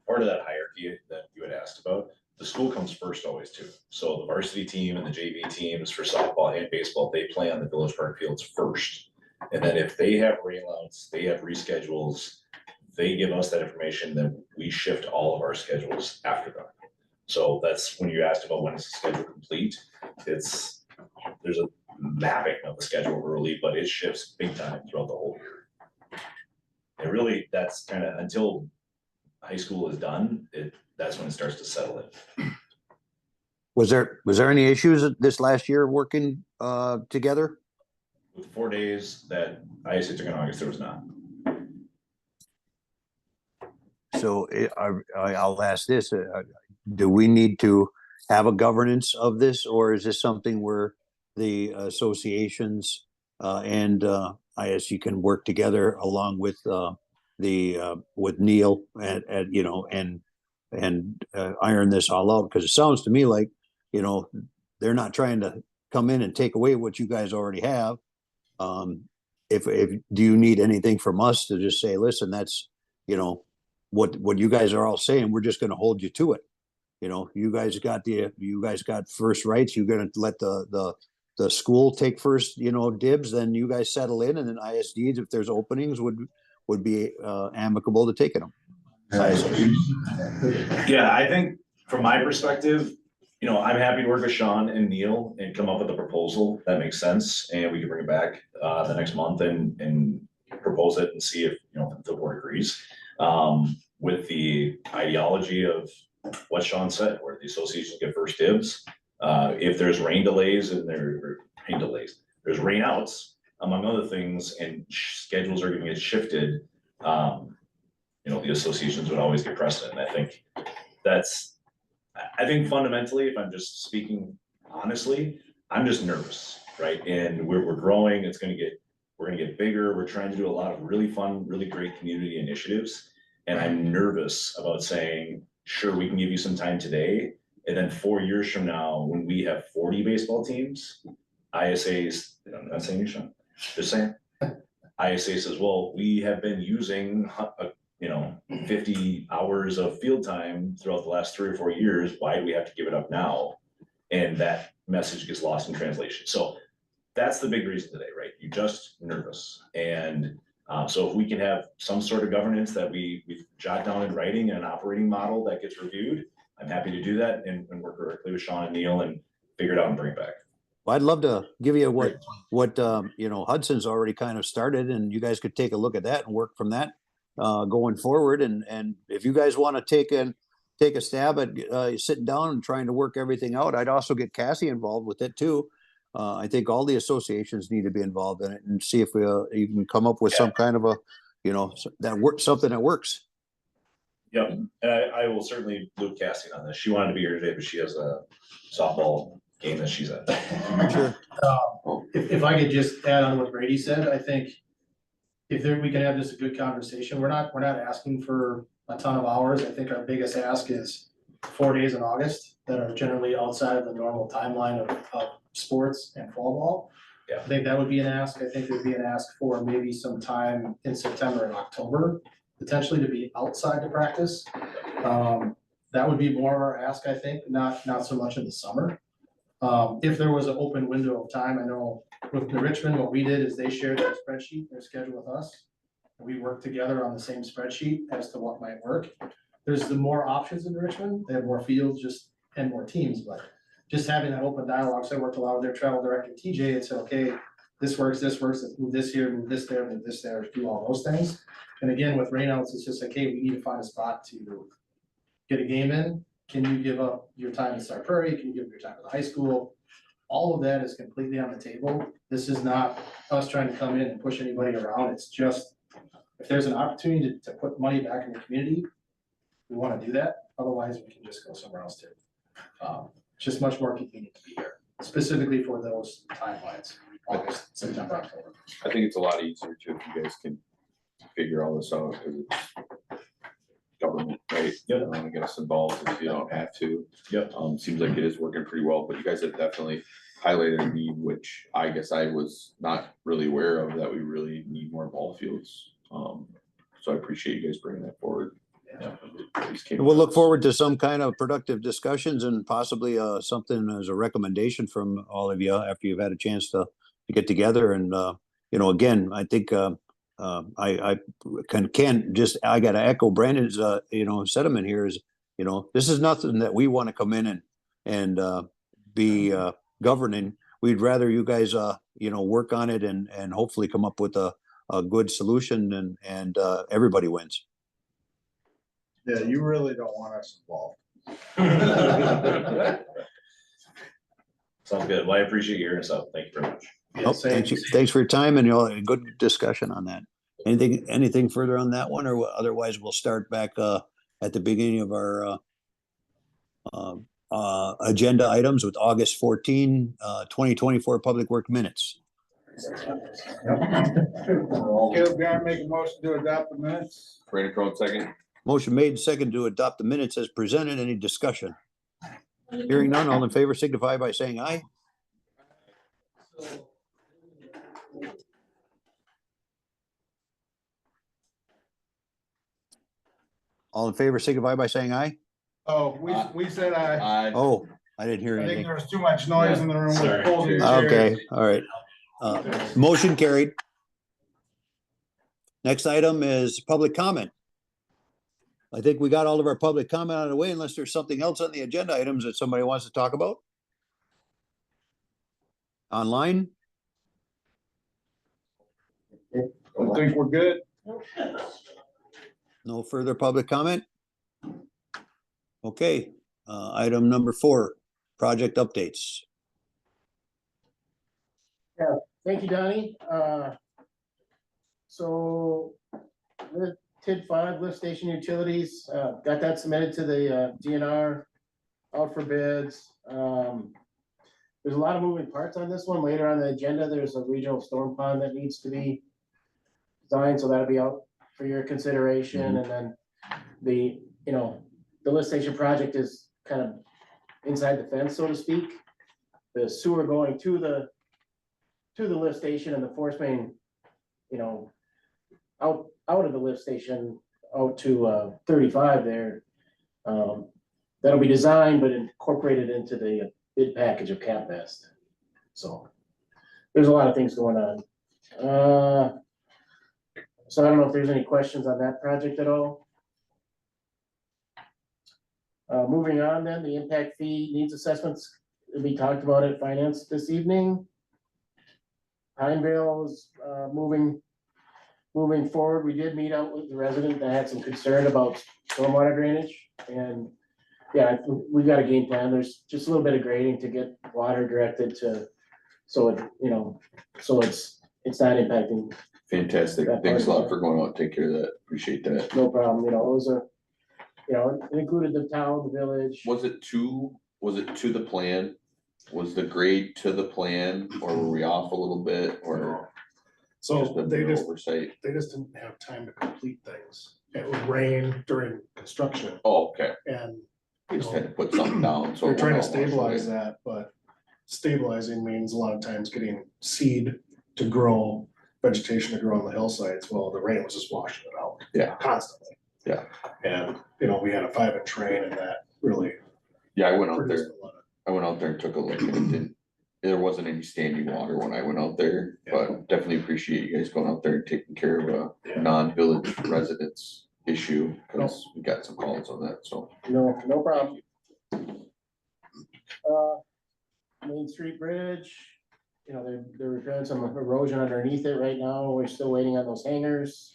part of that hierarchy that you had asked about, the school comes first always too. So the varsity team and the JV teams for softball and baseball, they play on the Village Park fields first. And then if they have rainouts, they have reschedules, they give us that information, then we shift all of our schedules after them. So that's when you asked about when is the schedule complete, there's a mapping of the schedule early, but it shifts big time throughout the whole year. And really, that's kind of until high school is done, that's when it starts to settle in. Was there any issues this last year working together? With 4 days that ISA took in August, there was not. So I'll ask this, do we need to have a governance of this, or is this something where the associations and ISU can work together along with with Neil and you know, and iron this all out? Because it sounds to me like, you know, they're not trying to come in and take away what you guys already have. If do you need anything from us to just say, listen, that's, you know, what you guys are all saying, we're just going to hold you to it. You know, you guys got first rights. You're going to let the the school take first, dibs, then you guys settle in, and then ISDs, if there's openings, would be amicable to taking them. Yeah, I think from my perspective, I'm happy to work with Sean and Neil and come up with a proposal that makes sense, and we can bring it back the next month and propose it and see if, the board agrees. With the ideology of what Sean said, where the associations get first dibs. If there's rain delays there's rain outs, among other things, and schedules are gonna get shifted, the associations would always get precedent. And I think fundamentally, if I'm just speaking honestly, I'm just nervous, right? And we're growing, we're gonna get bigger. We're trying to do a lot of really fun, really great community initiatives. And I'm nervous about saying, sure, we can give you some time today. And then 4 years from now, when we have 40 baseball teams, ISAs, I'm not saying you, Sean, just saying. ISA says, well, we have been using, 50 hours of field time throughout the last 3 or 4 years. Why do we have to give it up now? And that message gets lost in translation. So that's the big reason today, right? You're just nervous. And so if we can have some sort of governance that we jot down in writing and an operating model that gets reviewed, I'm happy to do that and work directly with Sean and Neil and figure it out and bring it back. Well, I'd love to give you what Hudson's already kind of started, and you guys could take a look at that and work from that going forward. And if you guys want to take a stab at sitting down and trying to work everything out, I'd also get Cassie involved with it too. I think all the associations need to be involved in it and see if you can come up with some kind of something that works. Yep, and I will certainly loop Cassie on this. She wanted to be here today, but she has a softball game that she's at. Sure. If I could just add on what Brady said, I think we can have just a good conversation. We're not asking for a ton of hours. I think our biggest ask is 4 days in August that are generally outside of the normal timeline of sports and fall ball. Yeah. I think that would be an ask. I think there'd be an ask for maybe some time in September and October, potentially to be outside the practice. That would be more of our ask, I think, not so much in the summer. If there was an open window of time, I know with the Richmond, what we did is they shared their spreadsheet, their schedule with us. And we worked together on the same spreadsheet as to what might work. There's the more options in Richmond. They have more fields and more teams, but just having that open dialogue. So I worked a lot with their travel director, TJ, and said, okay, this works, let's move this here, move this there, do all those things. And again, with rainouts, it's just like, hey, we need to find a spot to get a game in. Can you give up your time to Star Prairie? Can you give up your time at the high school? All of that is completely on the table. This is not us trying to come in and push anybody around. It's just, if there's an opportunity to put money back in the community, we want to do that. Otherwise, we can just go somewhere else too. It's just much more convenient to be here, specifically for those timelines, August, September, October. I think it's a lot easier too if you guys can figure all this out, because it's government, right? You don't want to get us involved if you don't have to. Yep. Seems like it is working pretty well, but you guys have definitely highlighted a need, which I guess I was not really aware of, that we really need more ball fields. So I appreciate you guys bringing that forward. Yeah. We'll look forward to some kind of productive discussions and possibly something as a recommendation from all of you after you've had a chance to get together. And again, I think I got to echo Brandon's sentiment here is, this is nothing that we want to come in and be governing. We'd rather you guys work on it and hopefully come up with a good solution and everybody wins. Yeah, you really don't want us involved. Sounds good. Well, I appreciate your hearing us out. Thank you very much. Thanks for your time and a good discussion on that. Anything further on that one, or otherwise we'll start back at the beginning of our agenda items with August 14, 2024 Public Work Minutes. Caleb Garrett make a motion to adopt the minutes. Brandon Crone, second. Motion made, second to adopt the minutes as presented. Any discussion? Hearing none, all in favor signify by saying aye. All in favor signify by saying aye. Oh, we said aye. Oh, I didn't hear I think anything. there was too much noise in the room with Sorry. folding chairs. Okay, all right. Folding chairs. Okay, all right. Motion carried. Motion carried. Next item is public comment. I think we got all of our public comment out of the way unless there's something else on the agenda items that somebody wants to talk about. Online? I think we're good. No further public comment? Okay, item number 4, project updates. Thank you, Donnie. So the TID 5 lift station utilities, got that submitted to the DNR, out for bids. There's a lot of moving parts on this one. Later on the agenda, there's a regional storm pond that needs to be designed, so that'll be out for your consideration. And then the lift station project is kind of inside the fence, so to speak. The sewer going to the lift station and the force main, out of the lift station, out to 35 there. That'll be designed but incorporated into the bid package of CapVest. So there's a lot of things going on. So I don't know if there's any questions on that project at all. Moving on then, the impact fee needs assessments will be talked about at finance this evening. Pineville is moving forward. We did meet out with the resident that had some concern about stormwater drainage, and yeah, we got a game plan. There's just a little bit of grading to get water directed to, so it, so it's not impacting. Fantastic. Thanks a lot for going out, take care of that. Appreciate that. No problem, it was it included the town, the village. Was it to the plan? Was the grade to the plan, or were we off a little bit, or So just a they just oversight? didn't have time to complete things. It would rain during construction Oh, okay. and, We just had to put something down, so. they're trying to it won't wash away. stabilize that, but stabilizing means a lot of times getting seed to grow, vegetation to grow on the hillsides. Well, the rain was just washing it out. Yeah. Constantly. Yeah. And, we had a 5-inch rain and that really Yeah, I went out produced there, a lot of. I went out there and took a look, and it didn't, there wasn't any standing water when I went out there, but definitely appreciate you guys going out there and taking care of a non-village residents issue, cause we got some calls on that, so. No problem. Main Street Bridge, they're repairing some erosion underneath it right now. We're still waiting on those hangers.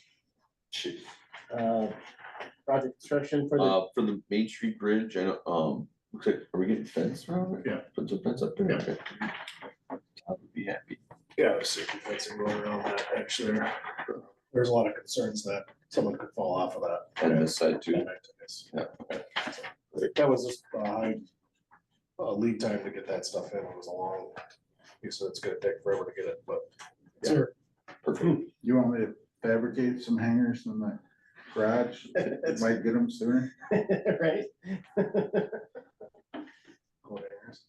Project construction For the Main Street Bridge, I know, looks like, are we getting fence around it? Yeah. Put some fence up there, Yeah. okay. I would be happy. Yeah, there's safety fencing going around that edge there. There's a lot of concerns that someone could fall off of that. And this side too. Yeah. That was just a high lead time to get that stuff in. It was a long, he said it's gonna take forever to get it, but it's here. Perfect. You want me to fabricate some hangers in the garage? It might get them sooner. right? Coat hangers.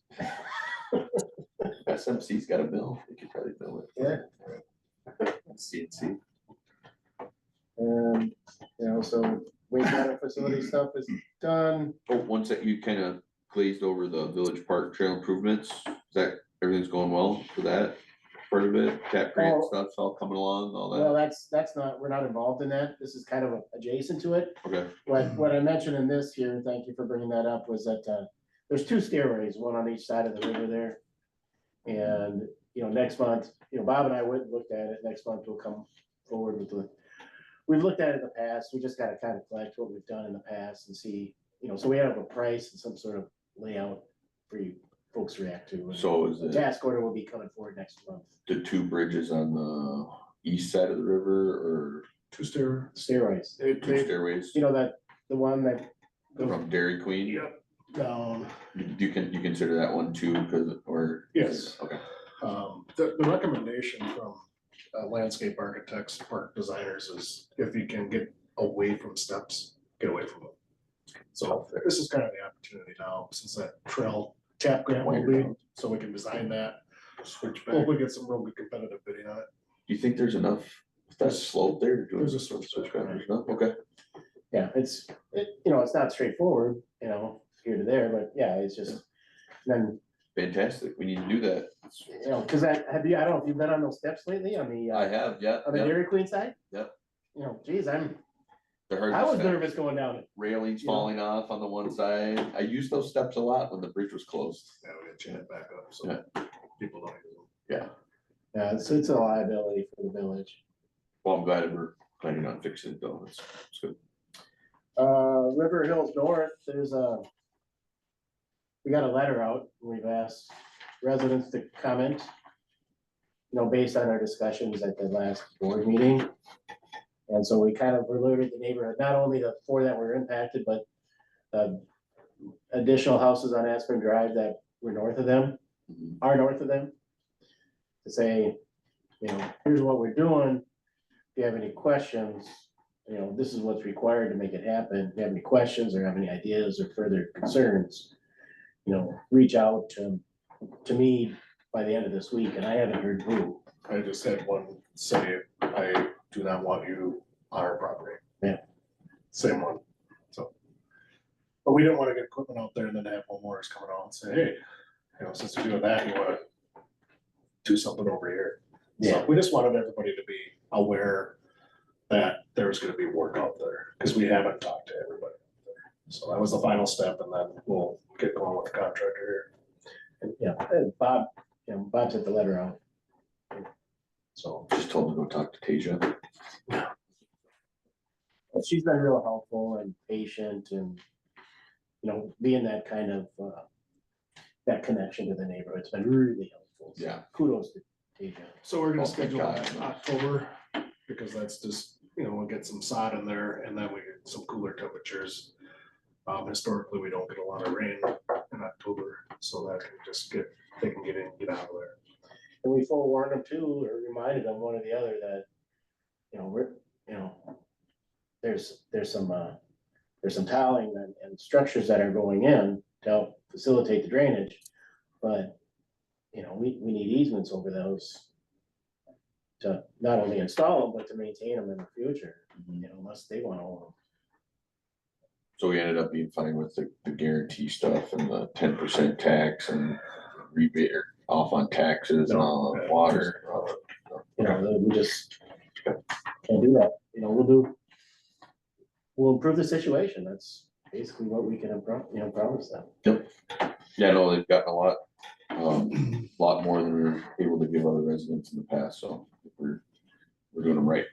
SMC's got a bill, they could probably bill it. Yeah. CNC. And, so wastewater facility stuff is done. Oh, once that you kind of glazed over the Village Park trail improvements, is that, everything's going well for that part of it? Tap grant Oh. stuff's all coming along, all Well, that? that's not, we're not involved in that. This is kind of adjacent to it. Okay, What I mentioned in this here, thank you for bringing that up, was that, there's 2 stairways, one on each side of the river there. And, next month, Bob and I went and looked at it. Next month we'll come forward with we've looked at it in the past. We just gotta kind of collect what we've done in the past and see, so we have a price and some sort of layout for you folks to react to. And so is the it task order will be coming forward next month. the 2 bridges on the east side of the river, or 2-stair. Steroids, 2 stairways that, the one that. from Dairy Queen? Yep. Down. You consider that one too, cause, or? Yes. Okay, The recommendation from landscape architects, park designers is if you can get away from steps, get away from them. So this is kind of the opportunity now, since that trail tap grant will be, so we can design that. Hopefully get some real good competitive bidding on it. do you think there's enough, with that slope there? to do There's a it? slope. Switchback, there's enough? Okay, Yeah, it's not straightforward, here to there, but yeah, it's just, then, Fantastic, we need to do that. you know, cause I don't know if you've been on those steps lately on the, I have, yeah, on the yeah, Dairy Queen side? Yep. You know, geez, I they're hard was to step. nervous going down it. Railings you know. falling off on the one side. I used those steps a lot when the bridge was closed. Yeah, we gotta chain it back up, so Yeah. people don't use them. Yeah, Yeah, it's a liability for the village. well, I'm glad we're planning on fixing it though. It's good. River Hills North, we got a letter out, we've asked residents to comment. You know, based on our discussions at the last board meeting. And so we kind of alerted the neighborhood, not only the 4 that were impacted, but additional houses on Aspen Drive that were north of them, are north of them. To say, you know, here's what we're doing. If you have any questions, you know, this is what's required to make it happen. If you have any questions or have any ideas or further concerns, you know, reach out to me by the end of this week, and I haven't heard who. I just had one say, I do not want you on our property. Yeah. Same one, so. But we didn't wanna get equipment out there and then have homeowners coming out and say, hey, you know, since you're doing that, you wanna do something over here. So Yeah. we just wanted everybody to be aware that there's gonna be work out there, cause we haven't talked to everybody. So that was the final step, and then we'll get going with the contractor And, yeah, and Bob, you know, Bob sent the letter out. here, so. Just told him to go talk to Tasia. But she's been real helpful and patient and, you know, being that kind of, that connection to the neighborhood. It's been really helpful. So Yeah. Kudos to Tasia. So we're Oh, gonna thank schedule God. that in October, because that's just, you know, we'll get some sod in there, and then we get some cooler temperatures. Historically, we don't get a lot of rain in October, so that can just they can get in, get out of there. And we forewarned them too, or reminded them one or the other that, you know, there's some tiling and structures that are going in to help facilitate the drainage. But, you know, we need easements over those to not only install them, but to maintain them in the future, you know, unless they want to own them. So we ended up being fine with the guarantee stuff and the 10% tax and rebate or off on taxes and all the water. You know, we just can't do that. You know, we'll improve the situation. That's basically what we can improve, you know, promise them. Yeah, no, they've gotten a lot more than we were able to give other residents in the past, so we're doing them right.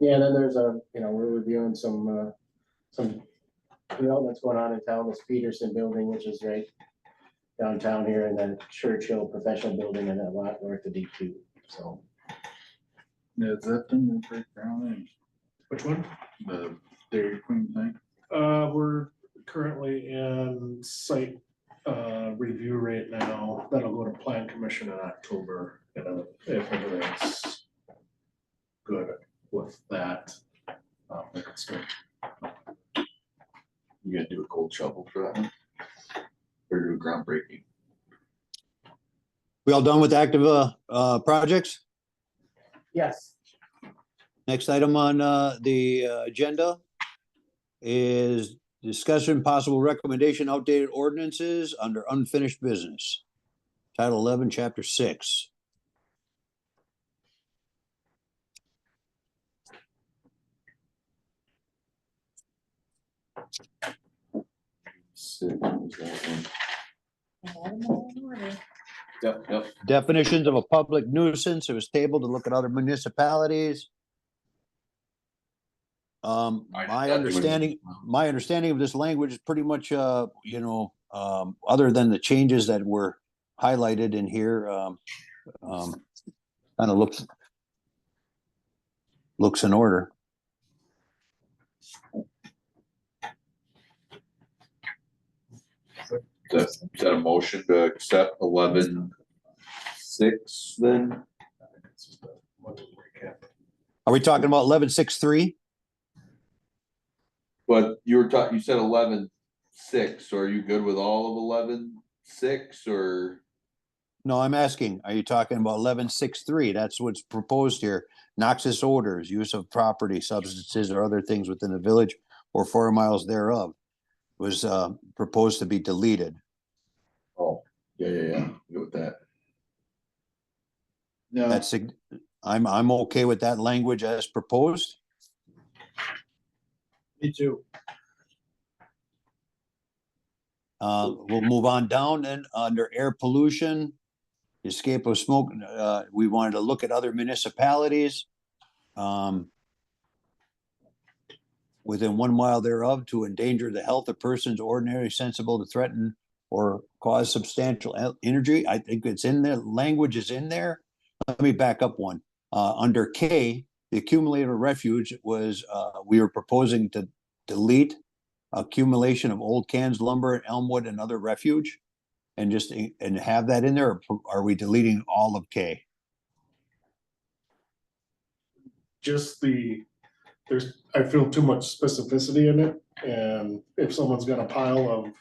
Yeah, and then there's you know, we're reviewing some developments going on in town, this Peterson building, which is right downtown here, and then Churchill Professional Building and that lot north of DQ, so. Yeah, is that thing that break ground in Which one? the Dairy Queen thing? We're currently in site, review right now. That'll go to plan commission in October, and if everything's good with that, we can start. You gonna do a cold shovel for that one? Or do a groundbreaking? We all done with active projects? Yes, Next item on the agenda is discussion, possible recommendation, outdated ordinances under unfinished business. Title 11, Chapter 6. Yep. Definitions of a public nuisance. It was tabled to look at other municipalities. My understanding of this language is pretty much, you know, other than the changes that were highlighted in here, kind of looks in order. Is that a motion to accept 11.6 then? Are we talking about 11.6.3? But you said 11.6, so are you good with all of 11.6 or? No, I'm asking, are you talking about 11.6.3? That's what's proposed here. Noxious odors, use of property, substances, or other things within the village or 4 miles thereof was proposed to be deleted. Oh, yeah, go with that. No, That's, I'm okay with that language as proposed. Me too. We'll move on down and under air pollution, escape of smoke, we wanted to look at other municipalities. Within 1 mile thereof to endanger the health of persons ordinarily sensible to threaten or cause substantial injury. I think it's in there, language is in there. Let me back up one. Under K, the accumulated refuge was, we were proposing to delete accumulation of old cans, lumber, elmwood, and other refuge. And just, and have that in there, or are we deleting all of K? Just I feel too much specificity in it, and if someone's got a pile of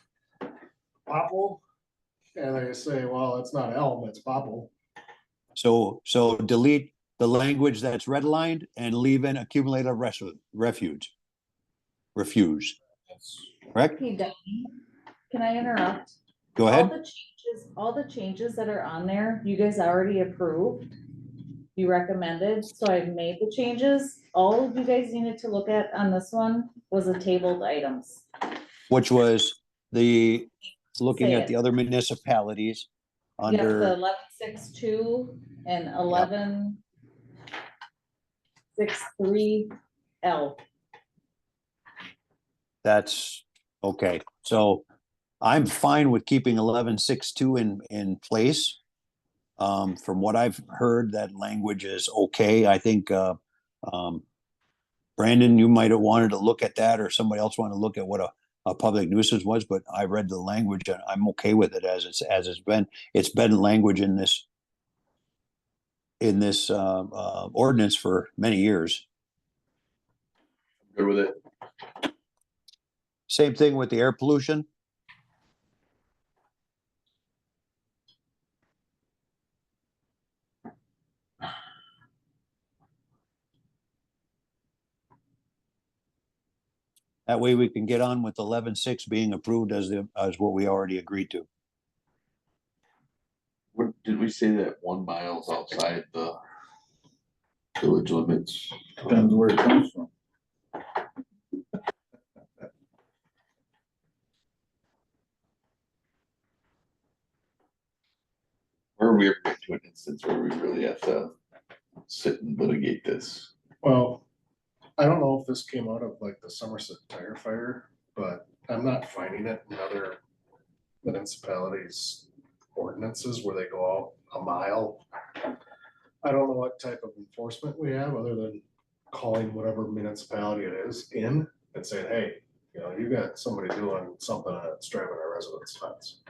popple, and they say, well, it's not elm, it's popple. So delete the language that's redlined and leave in accumulated refuge. Refuse, correct? Hey, Donnie, can I interrupt? Go ahead. All the changes that are on there, you guys already approved. You recommended, so I made the changes. All you guys needed to look at on this one was the tabled items. Which was the, looking Say at it. the other municipalities Yep, the under, 11.6.2 and 11.6.3 L. that's, okay, so I'm fine with keeping 11.6.2 in place. From what I've heard, that language is okay. I think, Brandon, you might have wanted to look at that, or somebody else wanted to look at what a public nuisance was, but I read the language and I'm okay with it as it's been language in this ordinance for many years. Good with it. Same thing with the air pollution. That way we can get on with 11.6 being approved as what we already agreed to. What, did we say that 1 mile's outside the village limits? depends where it comes from. Or are we ever get to an instance where we really have to sit and litigate this? Well, I don't know if this came out of like the Somerset tire fire, but I'm not finding it in other municipalities' ordinances where they go out a mile. I don't know what type of enforcement we have, other than calling whatever municipality it is in and saying, hey, you know, you got somebody doing something that's driving our residents nuts.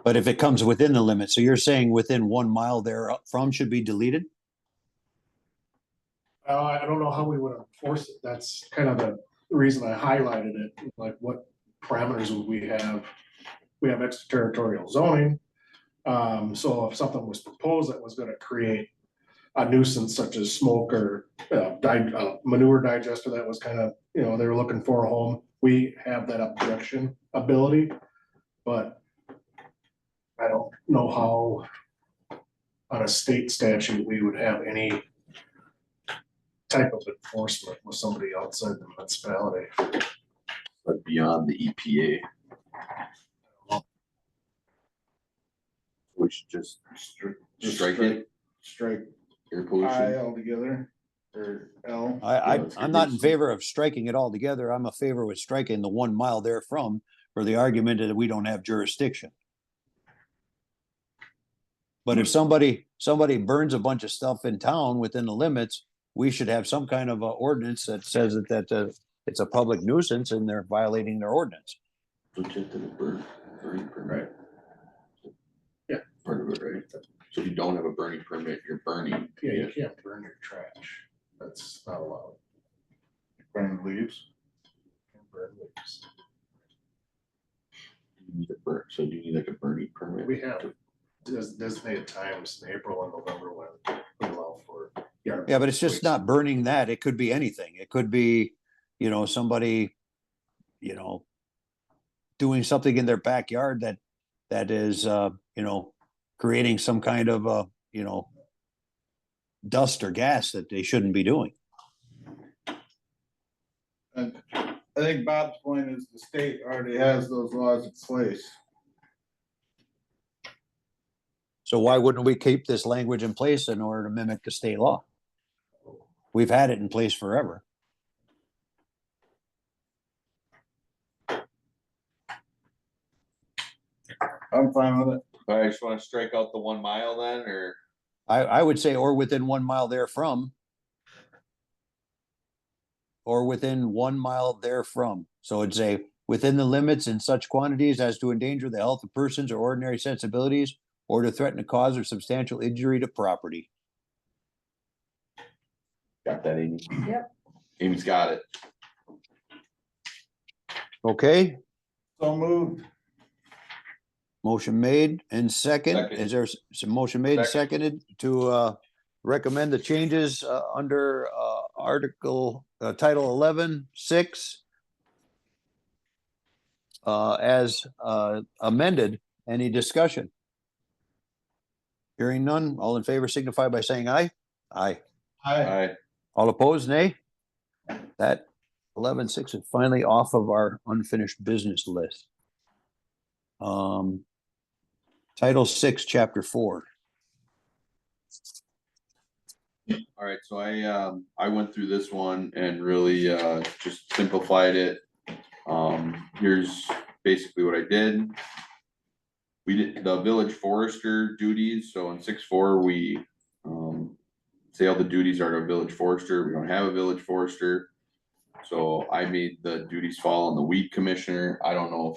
But if it comes within the limit, so you're saying within 1 mile therefrom should be deleted? I don't know how we would enforce it. That's kind of the reason I highlighted it, like what parameters would we have? We have extraterritorial zoning. So if something was proposed that was gonna create a nuisance such as smoke or manure digester that was kind of, you know, they were looking for a home, we have that objection ability, but I don't know how on a state statute we would have any type of enforcement with somebody outside the municipality. But beyond the EPA. We should just strike it, Strike air I pollution. altogether, or L. I'm not in favor of striking it altogether. I'm a favor with striking the 1 mile therefrom for the argument that we don't have jurisdiction. But if somebody burns a bunch of stuff in town within the limits, we should have some kind of a ordinance that says that it's a public nuisance and they're violating their ordinance. Which is the burning permit. Yeah. Part of it, right? So if you don't have a burning permit, you're burning. Yeah, you can't burn your trash. That's not allowed. Burn leaves. Can't burn leaves. You need a burn, so you need like a burning permit. We have designated times in April and November when we allow for yard. Yeah, but it's just not burning that. It could be anything. It could be, somebody, doing something in their backyard that is, creating some kind of, dust or gas that they shouldn't be doing. And I think Bob's point is the state already has those laws in place. So why wouldn't we keep this language in place in order to mimic the state law? We've had it in place forever. I'm fine with it. All right, just wanna strike out the 1 mile then, or? I would say, or within 1 mile therefrom. Or within 1 mile therefrom. So it'd say, within the limits in such quantities as to endanger the health of persons or ordinary sensibilities, or to threaten a cause or substantial injury to property. Got that, Amy? Yep. Amy's got it. Okay, So moved. motion made and second. Second. Is there some motion made and Second. seconded to recommend the changes under Article Title 11-6 as amended? Any discussion? Hearing none, all in favor signify by saying aye. Aye. Aye. All opposed, nay? That 11-6 is finally off of our unfinished business list. Title 6, Chapter 4. All right, so I went through this one and really just simplified it. Here's basically what I did. We did the village forester duties, so in 6.4, we say all the duties are to a village forester. We don't have a village forester. So I made the duties fall on the weed commissioner. I don't know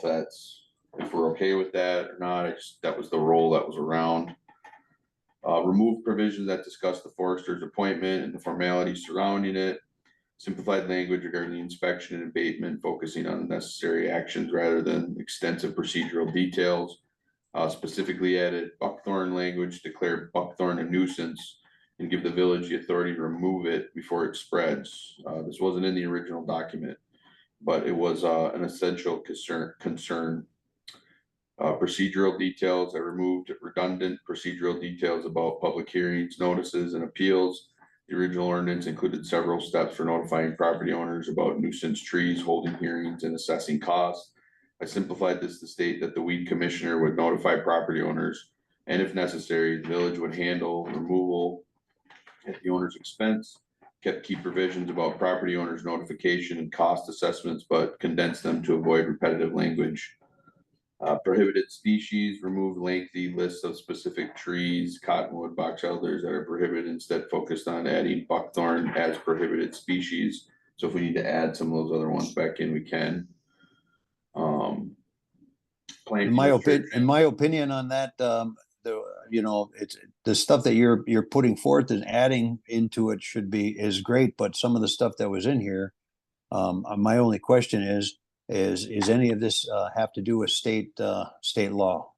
if we're okay with that or not. That was the role that was around. Remove provisions that discuss the forester's appointment and the formalities surrounding it. Simplified language regarding the inspection and abatement, focusing on the necessary actions rather than extensive procedural details. Specifically added buckthorn language, declare buckthorn a nuisance and give the village the authority to remove it before it spreads. This wasn't in the original document, but it was an essential concern. Procedural details. I removed redundant procedural details about public hearings, notices, and appeals. The original ordinance included several steps for notifying property owners about nuisance trees, holding hearings, and assessing costs. I simplified this to state that the weed commissioner would notify property owners, and if necessary, the village would handle removal at the owner's expense. Kept key provisions about property owners' notification and cost assessments, but condensed them to avoid repetitive language. Prohibited species, removed lengthy lists of specific trees, cottonwood, box elders that are prohibited, instead focused on adding buckthorn as prohibited species. So if we need to add some of those other ones back in, we can. In my opinion on that, it's the stuff that you're putting forth and adding into it is great, but some of the stuff that was in here, my only question is any of this have to do with state law?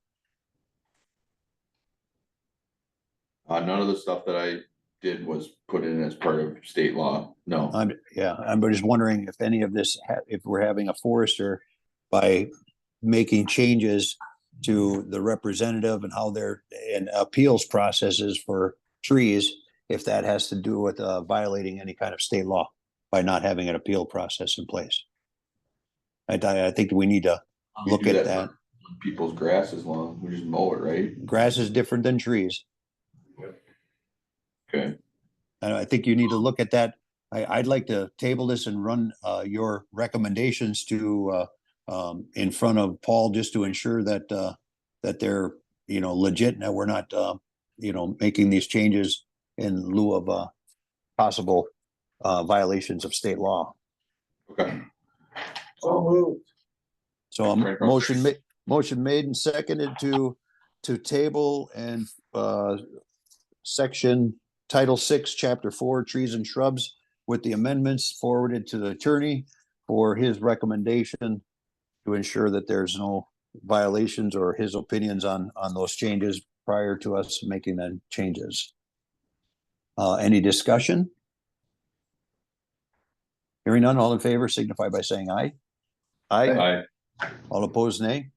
None of the stuff that I did was put in as part of state law. No. I'm just wondering if any of this, if we're having a forester by making changes to the representative and how their appeals processes for trees, if that has to do with violating any kind of state law by not having an appeal process in place. I think we need to look at that. People's grass is long, we just mow it, right? Grass is different than trees. Okay. And I think you need to look at that. I'd like to table this and run your recommendations to in front of Paul, just to ensure that that they're legit and that we're not making these changes in lieu of possible violations of state law. Okay. So moved. So motion made and seconded to table and section Title 6, Chapter 4, Trees and Shrubs, with the amendments forwarded to the attorney for his recommendation to ensure that there's no violations or his opinions on those changes prior to us making the changes. Any discussion? Hearing none, all in favor signify by saying aye. Aye. Aye. All opposed, nay.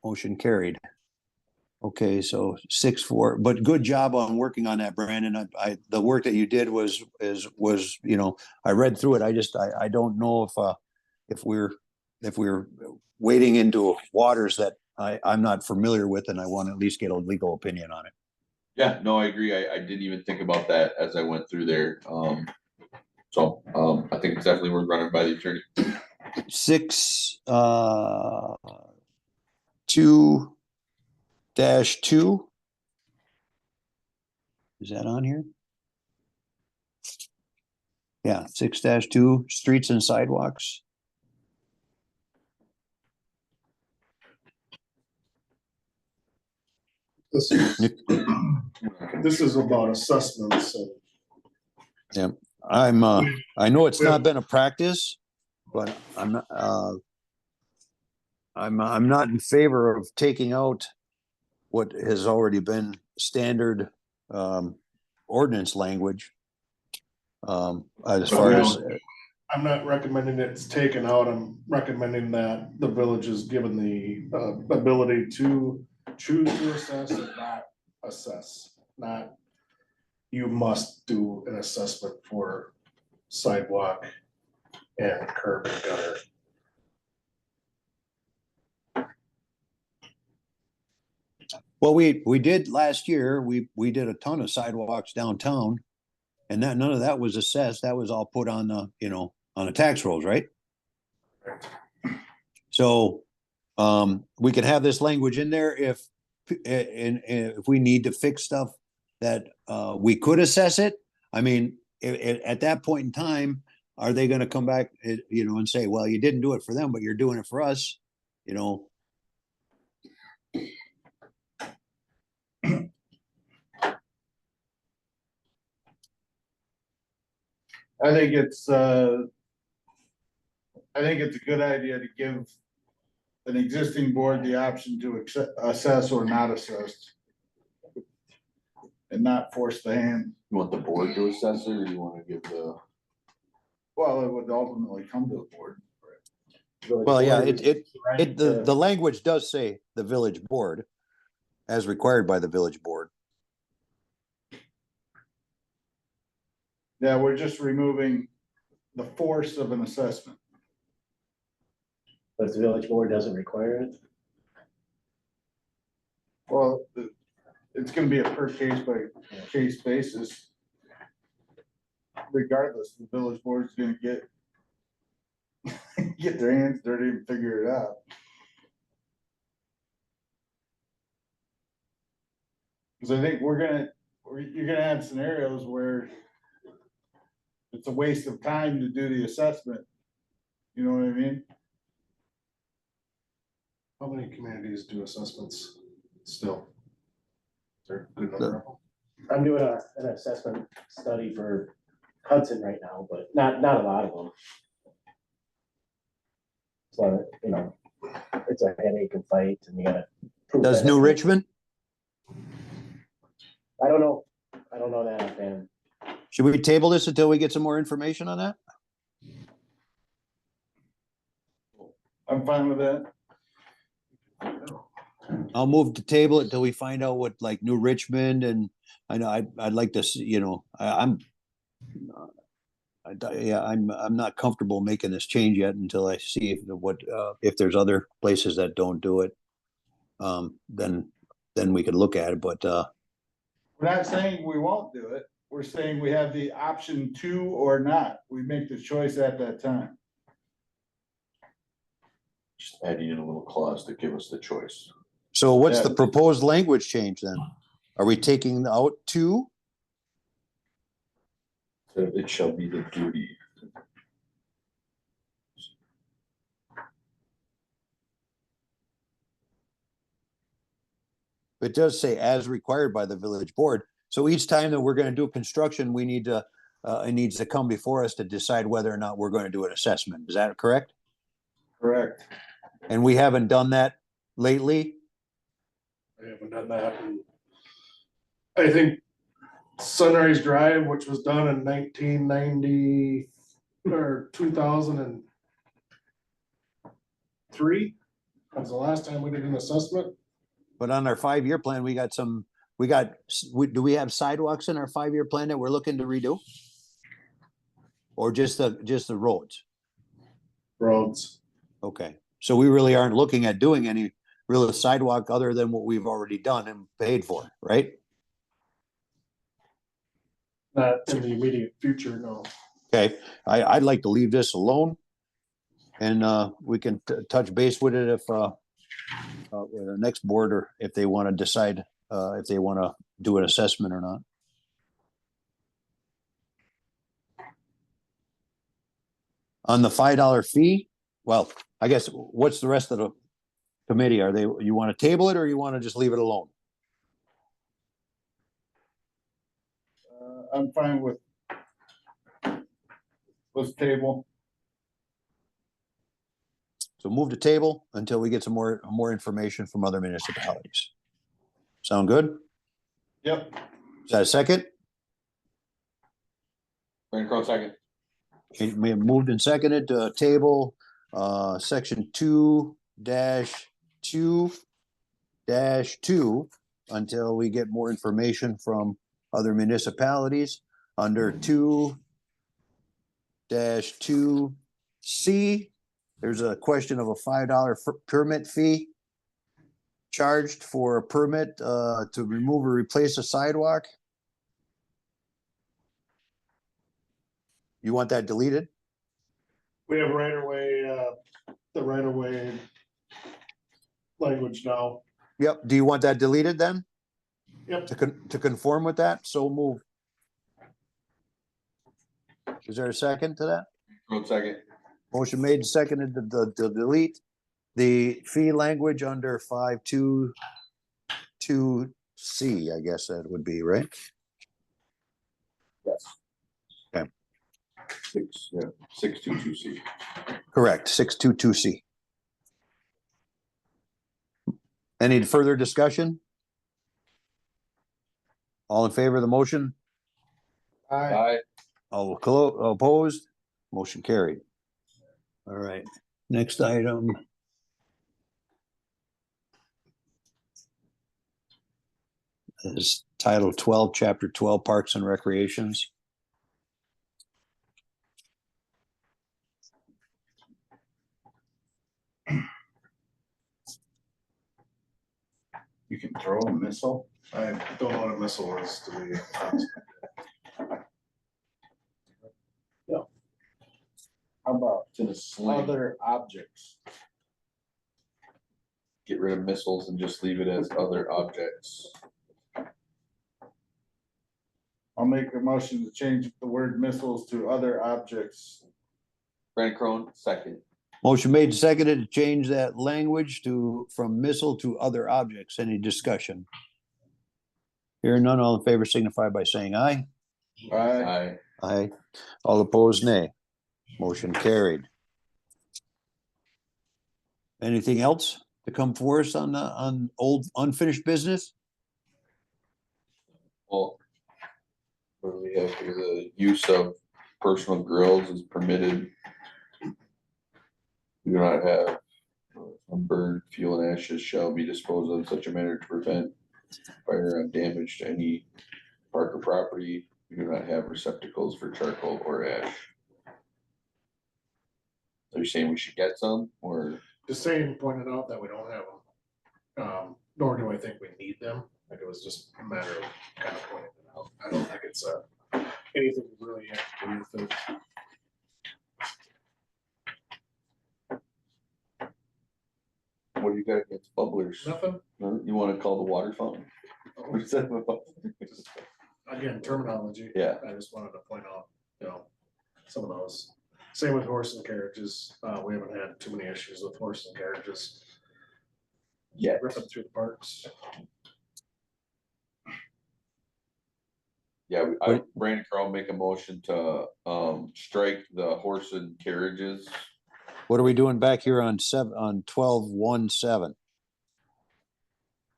Motion carried. Okay, so 6-4, but good job on working on that, Brandon. The work that you did was, you know, I read through it. I don't know if we're wading into waters that I'm not familiar with, and I want to at least get a legal opinion on it. Yeah, no, I agree. I didn't even think about that as I went through there. I think it's definitely worth running by the attorney. 6-2-2. Is that on here? Yeah, 6-2, streets and sidewalks. This is about assessments and. Yeah, I know it's not been a practice, but I'm not in favor of taking out what has already been standard ordinance language. As far as I'm not recommending it's taken out. I'm recommending that the village is given the ability to choose to assess and not assess, not you must do an assessment for sidewalk and curb and gutter. well, we did last year, we did a ton of sidewalks downtown, and none of that was assessed. That was all put on the, you know, on the tax rolls, right? So we could have this language in there if we need to fix stuff that we could assess it. I mean, at that point in time, are they gonna come back, you know, and say, well, you didn't do it for them, but you're doing it for us, you know? I think it's a good idea to give an existing board the option to assess or not assess. And not force the hand. You want the board to assess it, or you want to give the? Well, it would ultimately come to the board. Well, yeah, the language does say the village board, as required by the village board. Yeah, we're just removing the force of an assessment. But the village board doesn't require it. Well, it's gonna be a per case by case basis. Regardless, the village board's gonna get their hands dirty and figure it out. Cause I think you're gonna have scenarios where it's a waste of time to do the assessment. You know what I mean? How many communities do assessments still? Is there a good number of them? I'm doing an assessment study for Hudson right now, but not a lot of them. So, you know, it's a headache and fight and you gotta. prove Does that. New Richmond? I don't know that offhand. Should we table this until we get some more information on that? I'm fine with that. I'll move to table it until we find out what, like, New Richmond, and I know I'd like to see, you know, I'm not comfortable making this change yet until I see if there's other places that don't do it. Then we could look at it, but We're not saying we won't do it. We're saying we have the option to or not. We make the choice at that time. Just adding in a little clause to give us the choice. so what's Yeah. the proposed language change then? Are we taking out two? So it shall be the duty. It does say as required by the village board. So each time that we're gonna do construction, we need to, it needs to come before us to decide whether or not we're gonna do an assessment. Is that correct? Correct. And we haven't done that lately? I haven't done that. And I think Sunrise Drive, which was done in 1993, or 2003. That was the last time we did an assessment. But on our 5-year plan, we got some, do we have sidewalks in our 5-year plan that we're looking to redo? Or just the roads? Roads. Okay, so we really aren't looking at doing any real sidewalk other than what we've already done and paid for, right? Not in the immediate future, no. Okay, I'd like to leave this alone. And we can touch base with it if the next board, or if they want to decide if they want to do an assessment or not. On the $5 fee, well, I guess, what's the rest of the committee? You want to table it, or you want to just leave it alone? I'm fine with. Let's table. So move to table until we get some more information from other municipalities. Sound good? Yep. Is that a second? Brandon Crowe, second. Okay, we have moved and seconded to table, section 2-2-2 until we get more information from other municipalities. Under 2-2C, there's a question of a $5 permit fee charged for a permit to remove or replace a sidewalk. You want that deleted? We have the right of way language now. Yep. Do you want that deleted then? Yep. To conform with that? So move. Is there a second to that? Crowe, second. Motion made and seconded to delete the fee language under 5-2-2C, I guess that would be, right? Yes. Okay. 622C. Correct, 6-2-2C. Any further discussion? All in favor of the motion? Aye. All opposed? Motion carried. All right, next item. Is Title 12, Chapter 12, Parks and Recreations. You can throw a missile. I don't know what a missile is, to be honest. How about It's in a sling. other objects? Get rid of missiles and just leave it as other objects. I'll make a motion to change the word missiles to other objects. Brandon Crowe, second. Motion made and seconded to change that language from missile to other objects. Any discussion? Hearing none, all in favor signify by saying aye. Aye. Aye. Aye. All opposed, nay. Motion carried. Anything else to come for us on old unfinished business? Well, what do we have here? The use of personal grills is permitted. We do not have unburned fuel and ashes shall be disposed of in such a manner to prevent fire and damage to any park or property. We do not have receptacles for charcoal or ash. Are you saying we should get some, or? The same pointed out that we don't have them, nor do I think we need them. Like, it was just a matter of kind of pointing it out. I don't think it's anything we really have to do with it. What do you got against bubblers? Nothing. You wanna call the water fountain? Just, again, terminology. Yeah. I just wanted to point out, some of those. Same with horse and carriages. We haven't had too many issues with horse and carriages. Yeah. Ripping through the parks. Yeah, Brandon Crowe make a motion to, strike the horse and carriages. What are we doing back here on 12-1-7?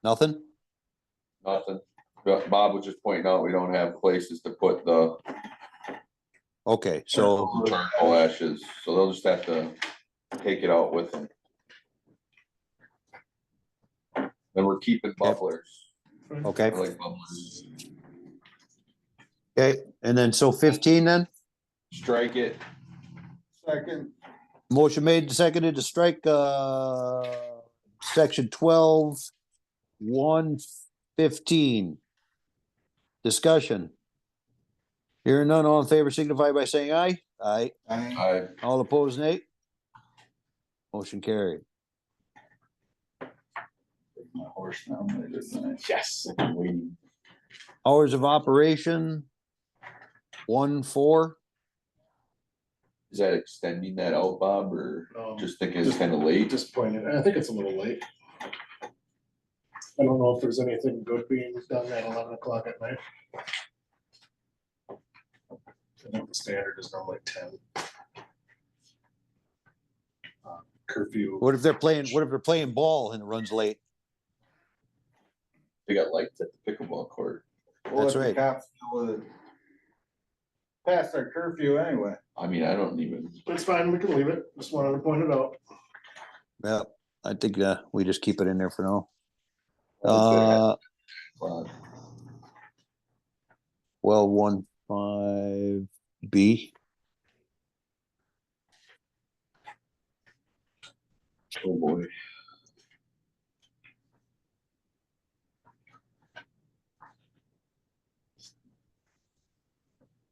Nothing? Nothing. Bob was just pointing out, we don't have places to put the Okay, so, charcoal ashes, so they'll just have to take it out with them. Then we're keeping bubblers. okay, I like bubblers. okay, and then so 15 then? Strike it. Second, Motion made, seconded to strike, section 12, 115. Discussion. Hearing none, all in favor signify by saying aye. Aye. I, All opposed, nay. Motion carried. my horse now, Yes. Hours of operation, 1-4. is that extending that out, Bob, or just thinking it's just- kind of late? Just pointed, I think it's a little late. I don't know if there's anything good being done at 11 o'clock at night. I think the standard is normally 10. Curfew. What if they're playing ball and it runs late? They got lights at the pickleball court. That's right. Cops will pass their curfew anyway. I mean, I don't even, It's fine, we can leave it, just wanted to point it out. Yeah, I think, we just keep it in there for now. uh, Well, 1-5B. oh boy.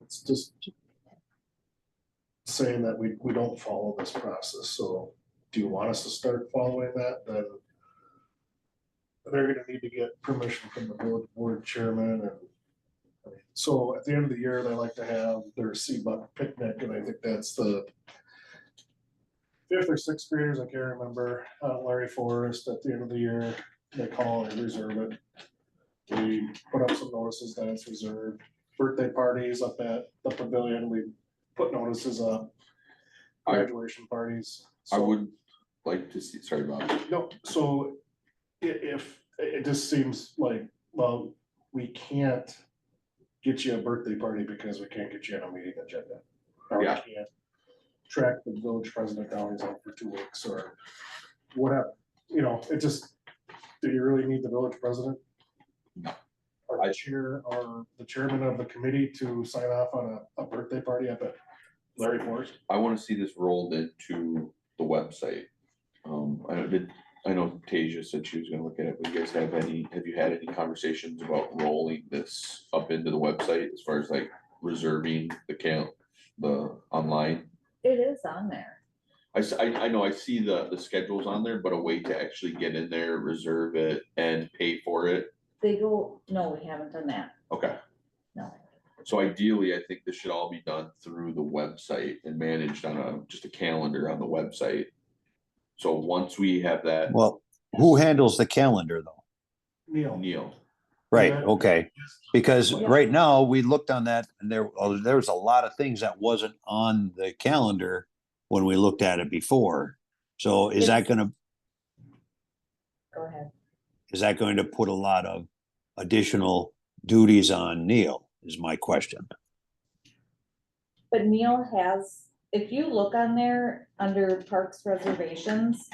It's just saying that we don't follow this process, so do you want us to start following that, then they're gonna need to get permission from the board chairman and so at the end of the year, they like to have their Seabuck picnic, and I think that's the fifth or sixth graders, I can't remember, Larry Forrest, at the end of the year, they call and reserve it. We put up some notices that it's reserved. Birthday parties up at the pavilion, we put notices up. Graduation parties. I So- would like to see, sorry, Bob. No, so if, it just seems like, well, we can't get you a birthday party because we can't get you on a meeting agenda. Or we Yeah. can't track the village president down, he's out for 2 weeks or whatever, it just, do you really need the village president? No. Or the chair, or the chairman of the committee to sign off on a birthday party up at Larry Forrest? I wanna see this rolled into the website. I know Tasia said she was gonna look at it, but you guys have you had any conversations about rolling this up into the website as far as like reserving the online? It is on there. I know, I see the schedules on there, but a way to actually get in there, reserve it and pay for it. No, we haven't done that. Okay. No. So ideally, I think this should all be done through the website and managed on just a calendar on the website. So once we have that, Well, who handles the calendar though? Neil, Right, Yeah. okay, because Yeah. right now, we looked on that and there's a lot of things that wasn't on the calendar when we looked at it before. So is that gonna, Go ahead. is that going to put a lot of additional duties on Neil, is my question. But Neil has, if you look on there, under parks reservations,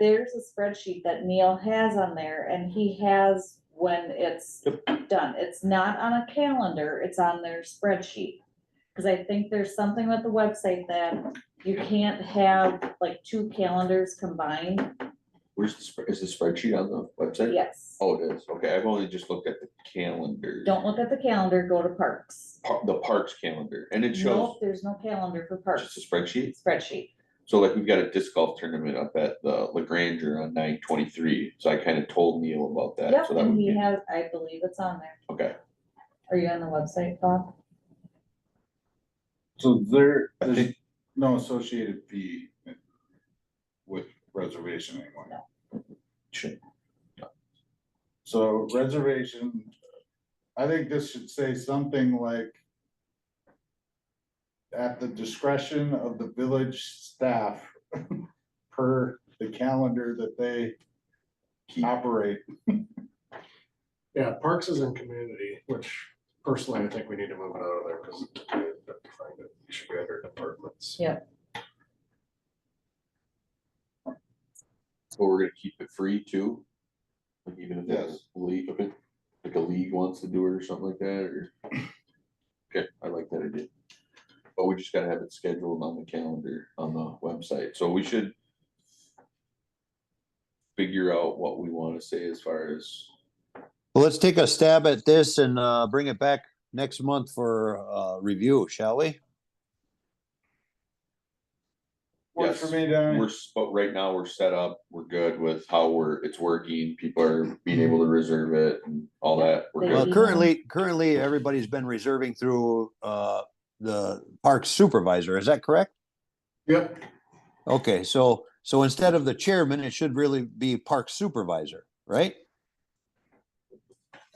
there's a spreadsheet that Neil has on there, and he has when it's done. It's not on a calendar, it's on their spreadsheet. Cause I think there's something with the website that you can't have like 2 calendars combined. is the spreadsheet on the website? Yes. Oh, it is, okay, I've only just looked at the calendar. Don't look at the calendar, go to parks. The parks calendar, and it shows Nope, there's no calendar for parks. just a spreadsheet. Spreadsheet. So like we've got a disc golf tournament up at the LaGranger on 9/23, so I kind of told Neil about that. Yep, So that and would he be, has, I believe it's on there. okay, Are you on the website, Bob? So there's I think- no associated fee with reservation anymore. should, So reservation, I think this should say something like at the discretion of the village staff per the calendar that they operate. Yeah, parks is in community, which personally I think we need to move it out of there because It should be under departments. Yeah. But we're gonna keep it free too? Like even if it's a league, okay, like a league wants to do it or something like that, or? Okay, I like that idea. But we just gotta have it scheduled on the calendar, on the website, so we should figure out what we wanna say as far as, Well, let's take a stab at this and bring it back next month for review, shall we? Works for Yes, me, Donnie. but right now we're set up, we're good with how it's working, people are being able to reserve it and all that, we're Well, good. currently, everybody's been reserving through the park supervisor, is that correct? Yep. Okay, so instead of the chairman, it should really be park supervisor, right?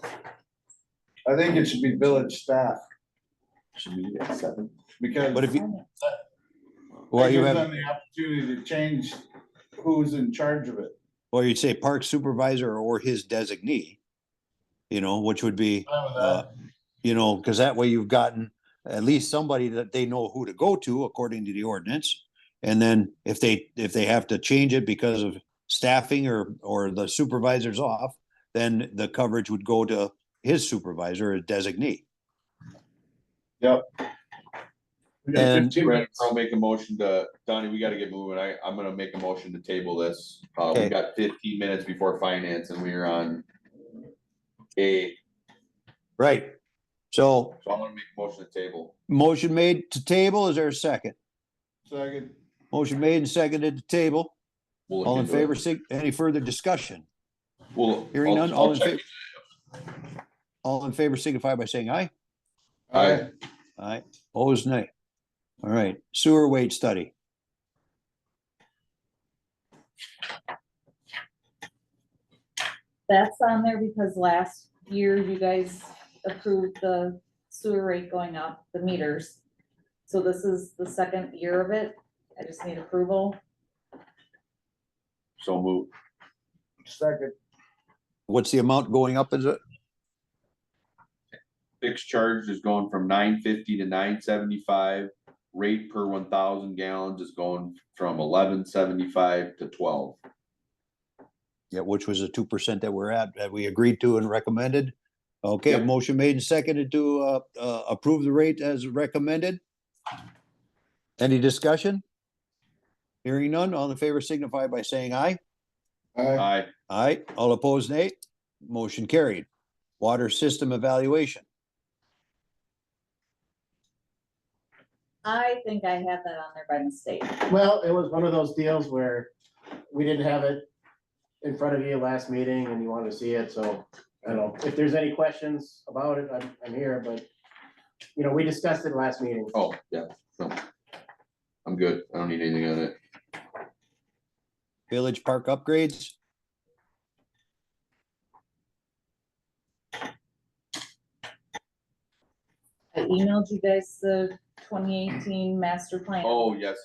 I think it should be village staff, Should we at 7? because But if you, that well, you gives have, them the opportunity to change who's in charge of it. well, you'd say park supervisor or his designee, which would be, Fine with that. because that way you've gotten at least somebody that they know who to go to according to the ordinance. And then if they have to change it because of staffing or the supervisor's off, then the coverage would go to his supervisor or designee. Yep. We got And 15 Brent, minutes. I'll make a motion to, Donnie, we gotta get moving, I'm gonna make a motion to table this, we Okay. got 15 minutes before finance and we are on A, Right. So so I'm gonna make a motion to table. motion made to table. Is there a second? Second. Motion made and seconded to table. We'll look All in into favor, it. any further discussion? I'll- Hearing none, I'll all in check. favor. All in favor signify by saying aye. Aye. Aye. Opposed, nay. All right, sewer weight study. That's on there because last year you guys approved the sewer rate going up, the meters. So this is the second year of it. I just need approval. So move, Second. What's the amount going up, is it? fixed charge is going from $9.50 to $9.75, rate per 1,000 gallons is going from $11.75 to $12. Yeah, which was the 2% that we're at, that we agreed to and recommended. Okay, Yep. motion made and seconded to approve the rate as recommended. Any discussion? Hearing none, all in favor signify by saying aye. Aye. Aye, all opposed, nay. Motion carried. Water system evaluation. I think I had that on there by mistake. Well, it was one of those deals where we didn't have it in front of you last meeting and you wanted to see it, so I don't know. If there's any questions about it, I'm here, but we discussed it last meeting. Oh, yeah, no. I'm good, I don't need anything on it. Village park upgrades. I emailed you guys the 2018 master plan. Oh, yes.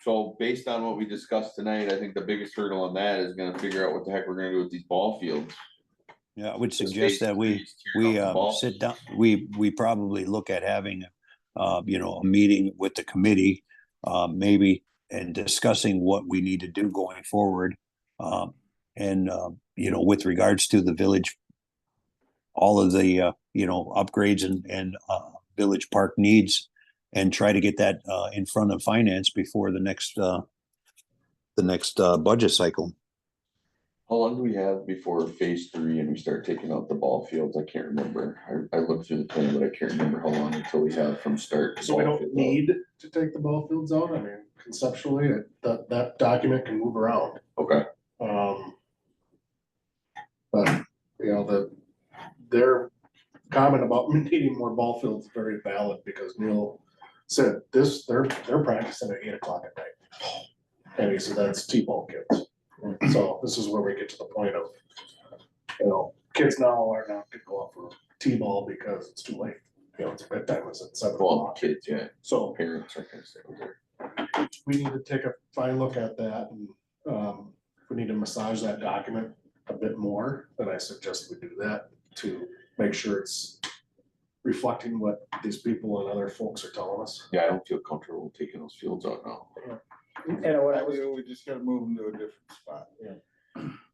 So based on what we discussed tonight, I think the biggest hurdle on that is gonna figure out what the heck we're gonna do with these ball fields. Yeah, I would Just suggest that we tearing up the ball. sit down, we probably look at having, a meeting with the committee, maybe, and discussing what we need to do going forward. And, with regards to the village, all of the, upgrades and village park needs, and try to get that in front of finance before the next budget cycle. How long do we have before phase 3 and we start taking out the ball fields? I can't remember. I looked through the plan, but I can't remember how long until we have from start. to So we ball don't field out. need to take the ball fields out. I mean, conceptually, that document can move around. Okay, But, their comment about needing more ball fields is very valid because Neil said they're practicing at 8 o'clock at night. And he said that's T-ball kids. So this is where we get to the point of, kids now are not gonna go out for T-ball because it's too late. It's bedtime is at 7 well, o'clock. kids, yeah, So parents are gonna stay over there. we need to take a fine look at that and, if we need to massage that document a bit more, then I suggest we do that to make sure it's reflecting what these people and other folks are telling us. Yeah, I don't feel comfortable taking those fields out now. And what I was, We just gotta move them to a different spot.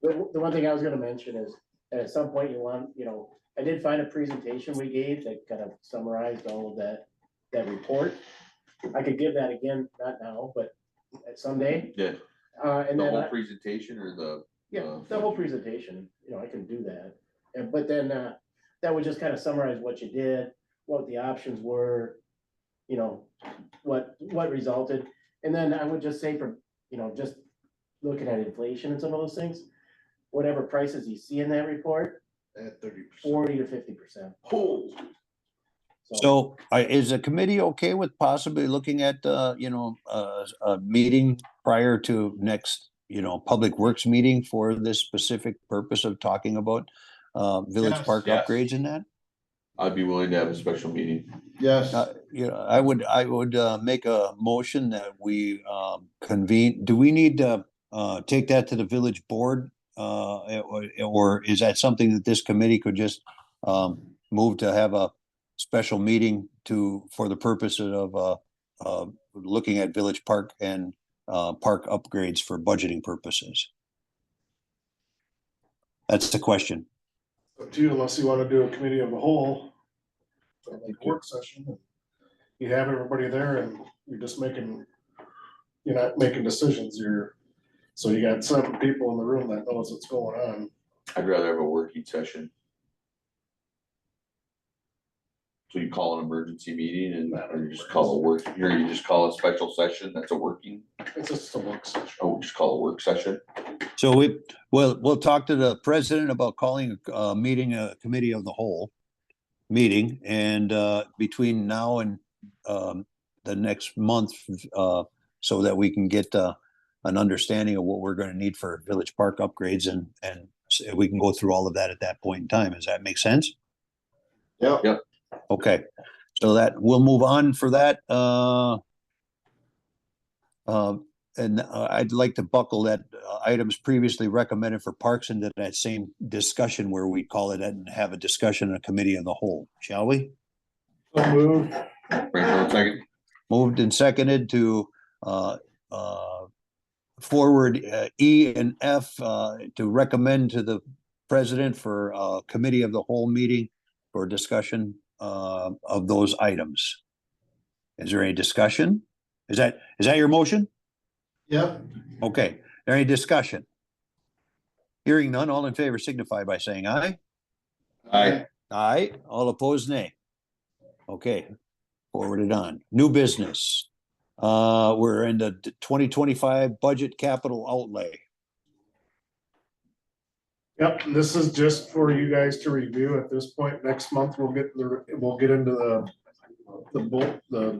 the one thing I was gonna mention is, at some point you want, I did find a presentation we gave that kind of summarized all of that report. I could give that again, not now, but at someday. Yeah, And the then, whole presentation or yeah, the whole presentation, I can do that. But then, that would just kind of summarize what you did, what the options were, what resulted. And then I would just say from, just looking at inflation and some of those things, whatever prices you see in that report, At 30%. 40 to 50%. So, is the committee okay with possibly looking at, a meeting prior to next, Public Works meeting for this specific purpose of talking about Village Yes. Park Yes. upgrades and that? I'd be willing to have a special meeting. Yes. I would make a motion that we convene. Do we need to take that to the village board? Or is that something that this committee could just move to have a special meeting for the purposes of looking at Village Park and park upgrades for budgeting purposes? That's the question. Up to you, unless you wanna do a committee of the whole, like work session, and you have everybody there and you're not making decisions, so you got 7 people in the room that knows what's going on. I'd rather have a working session. So you call an emergency meeting or you just call you just call a special session, that's a working, It's just a work session. oh, just call a work session. So we'll talk to the president about calling a meeting, a committee of the whole meeting, and between now and the next month, so that we can get an understanding of what we're gonna need for Village Park upgrades and we can go through all of that at that point in time. Does that make sense? Yep. Okay, so that we'll move on for that. And I'd like to buckle that items previously recommended for parks into that same discussion where we call it and have a discussion in a committee of the whole, shall we? So move. Right, second. Moved and seconded to forward E and F to recommend to the president for a committee of the whole meeting for discussion of those items. Is there any discussion? Is that your motion? Yep. Okay, any discussion? Hearing none, all in favor signify by saying aye. Aye. Aye, all opposed, nay. Okay, forwarded on. New business. We're in the 2025 budget capital outlay. Yep, this is just for you guys to review at this point. Next month, we'll get into the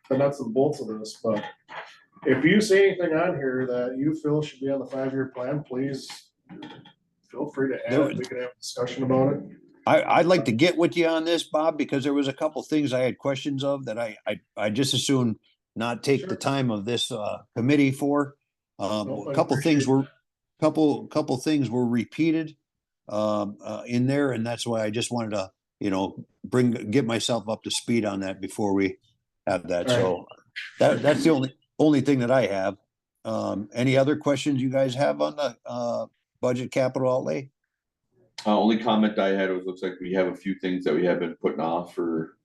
nuts and bolts of this, but if you see anything on here that you feel should be on the 5-year plan, please feel free to add it. We can have a discussion about it. I'd like to get with you on this, Bob, because there was a couple things I had questions of that I just as soon not take the Sure. time of this committee for. Nope, I A couple things appreciate were, couple things were repeated in there, and that's why I just wanted to, get myself up to speed on that before we have that. So that's the only thing that I have. Any other questions you guys have on the budget capital outlay? Only comment I had was, looks like we have a few things that we have been putting off for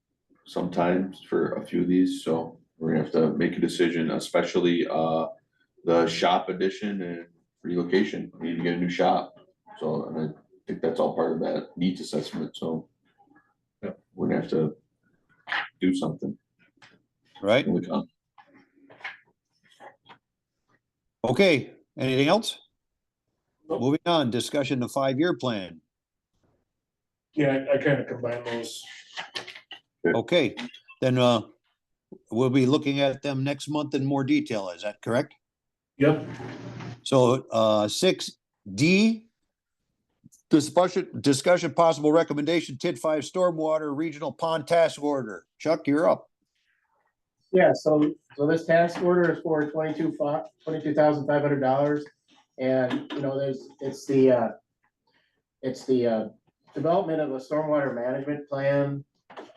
sometimes for a few of these, so we're gonna have to make a decision, especially the shop addition and relocation. We need to get a new shop. So, and I think that's all part of that needs assessment, so we're gonna have to do something. Right? when we come. Okay, anything else? Nope. Moving on, discussion of 5-year plan. Yeah, I kind of combine those. Okay, then we'll be looking at them next month in more detail. Is that correct? Yep. So 6D, discussion possible recommendation, TID 5 Stormwater Regional Pond Task Order. Chuck, you're up. Yeah, so this task order is for $22,500. And, it's the development of a stormwater management plan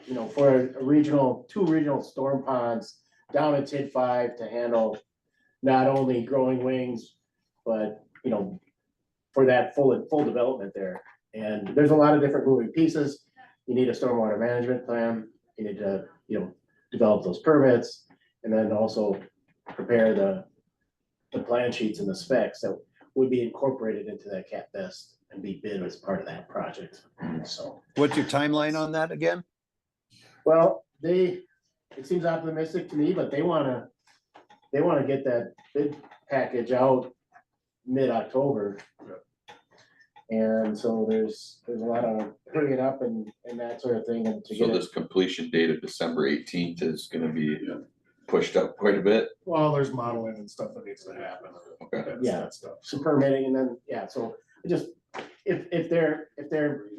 you know, for a regional, 2 regional storm ponds down at TID 5 to handle not only growing wings, but, you know, for that full development there. And there's a lot of different moving pieces. You need a stormwater management plan. You need to, you know, develop those permits and then also prepare the plan sheets and the specs that would be incorporated into that Cat Best and be bid as part of that project. So, What's your timeline on that again? well, it seems optimistic to me, but they wanna get that bid package out mid-October. And so there's a lot of hurrying up and that sort of thing and to So get it. this completion date of December 18th is gonna be pushed up quite a bit. Well, there's modeling and stuff that needs to happen. Okay. That's Yeah. that stuff. Some permitting and then, yeah, so just, if their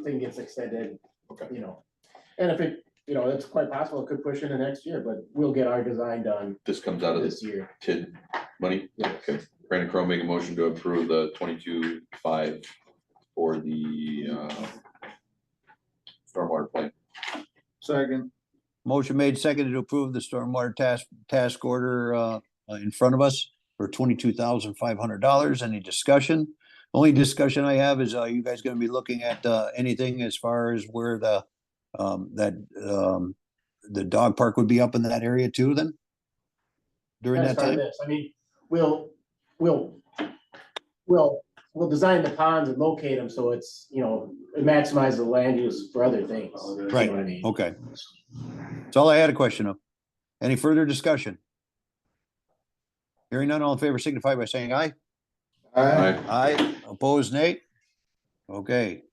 thing gets extended, Okay. you know. And if it, you know, it's quite possible it could push into next year, but we'll get our design done This comes out of this the year. TID money. Yes. Okay. Brandon Crowe make a motion to approve the 22.5 for the stormwater plan. Second, Motion made, seconded to approve the stormwater task order in front of us for $22,500. Any discussion? Only discussion I have is, you guys gonna be looking at anything as far as where the dog park would be up in that area too then? During That's that part of time? this. I mean, we'll design the ponds and locate them, so it's, you know, it maximizes the land use for other things. You know Right. what I mean? Okay. That's all I had a question of. Any further discussion? Hearing none, all in favor signify by saying aye. aye, Aye, opposed, nay? Okay,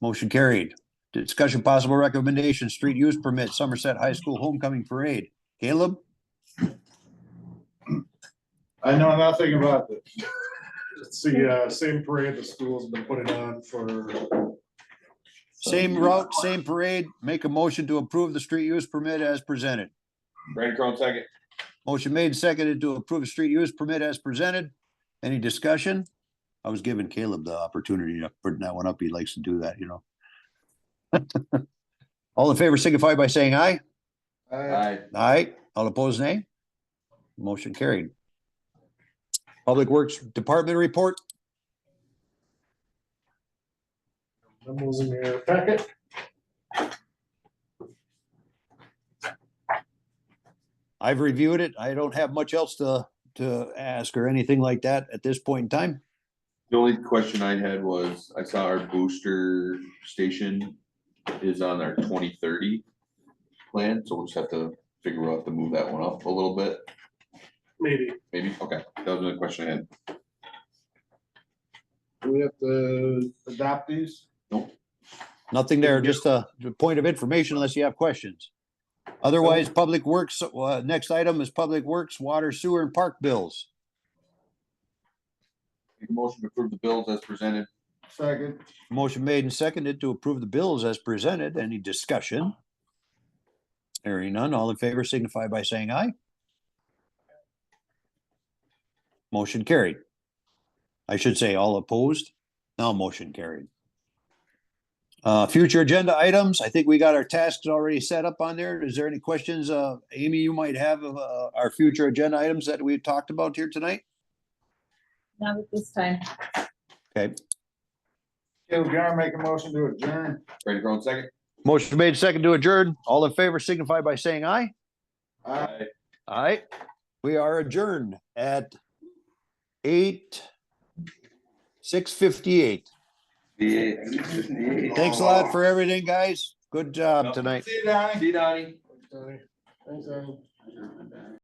motion carried. Discussion possible recommendation, street use permit, Somerset High School homecoming parade. Caleb? I know nothing about this. It's the same parade the school's been putting on for, Same route, same parade. Make a motion to approve the street use permit as presented. Brandon Crowe second. Motion made and seconded to approve a street use permit as presented. Any discussion? I was giving Caleb the opportunity to put that one up. He likes to do that, you know. All in favor signify by saying aye. Aye. Aye. All opposed, nay? Motion carried. Public Works Department report. memos in your packet. I've reviewed it. I don't have much else to ask or anything like that at this point in time. The only question I had was, I saw our booster station is on our 2030 plan, so we'll just have to figure out to move that one up a little bit, Maybe. maybe, okay, that was the only question I had. do we have to adopt these? Nothing there, just a point of information unless you have questions. Otherwise, Public Works, next item is Public Works, Water, Sewer, and Park bills. Make a motion to approve the bills as presented. Second, Motion made and seconded to approve the bills as presented. Any discussion? Hearing none, all in favor signify by saying aye. Motion carried. I should say all opposed. Now motion carried. Future agenda items. I think we got our tasks already set up on there. Is there any questions, Amy, you might have of our future agenda items that we talked about here tonight? Not at this time. Okay. Caleb Garn make a motion to adjourn. Brandon Crowe second. Motion made second to adjourn. All in favor signify by saying aye. Aye. Aye. We are adjourned at 6:58. Thanks a lot for everything, guys. Good job tonight. See you, Donnie. See you, Donnie. Thanks, Ernie.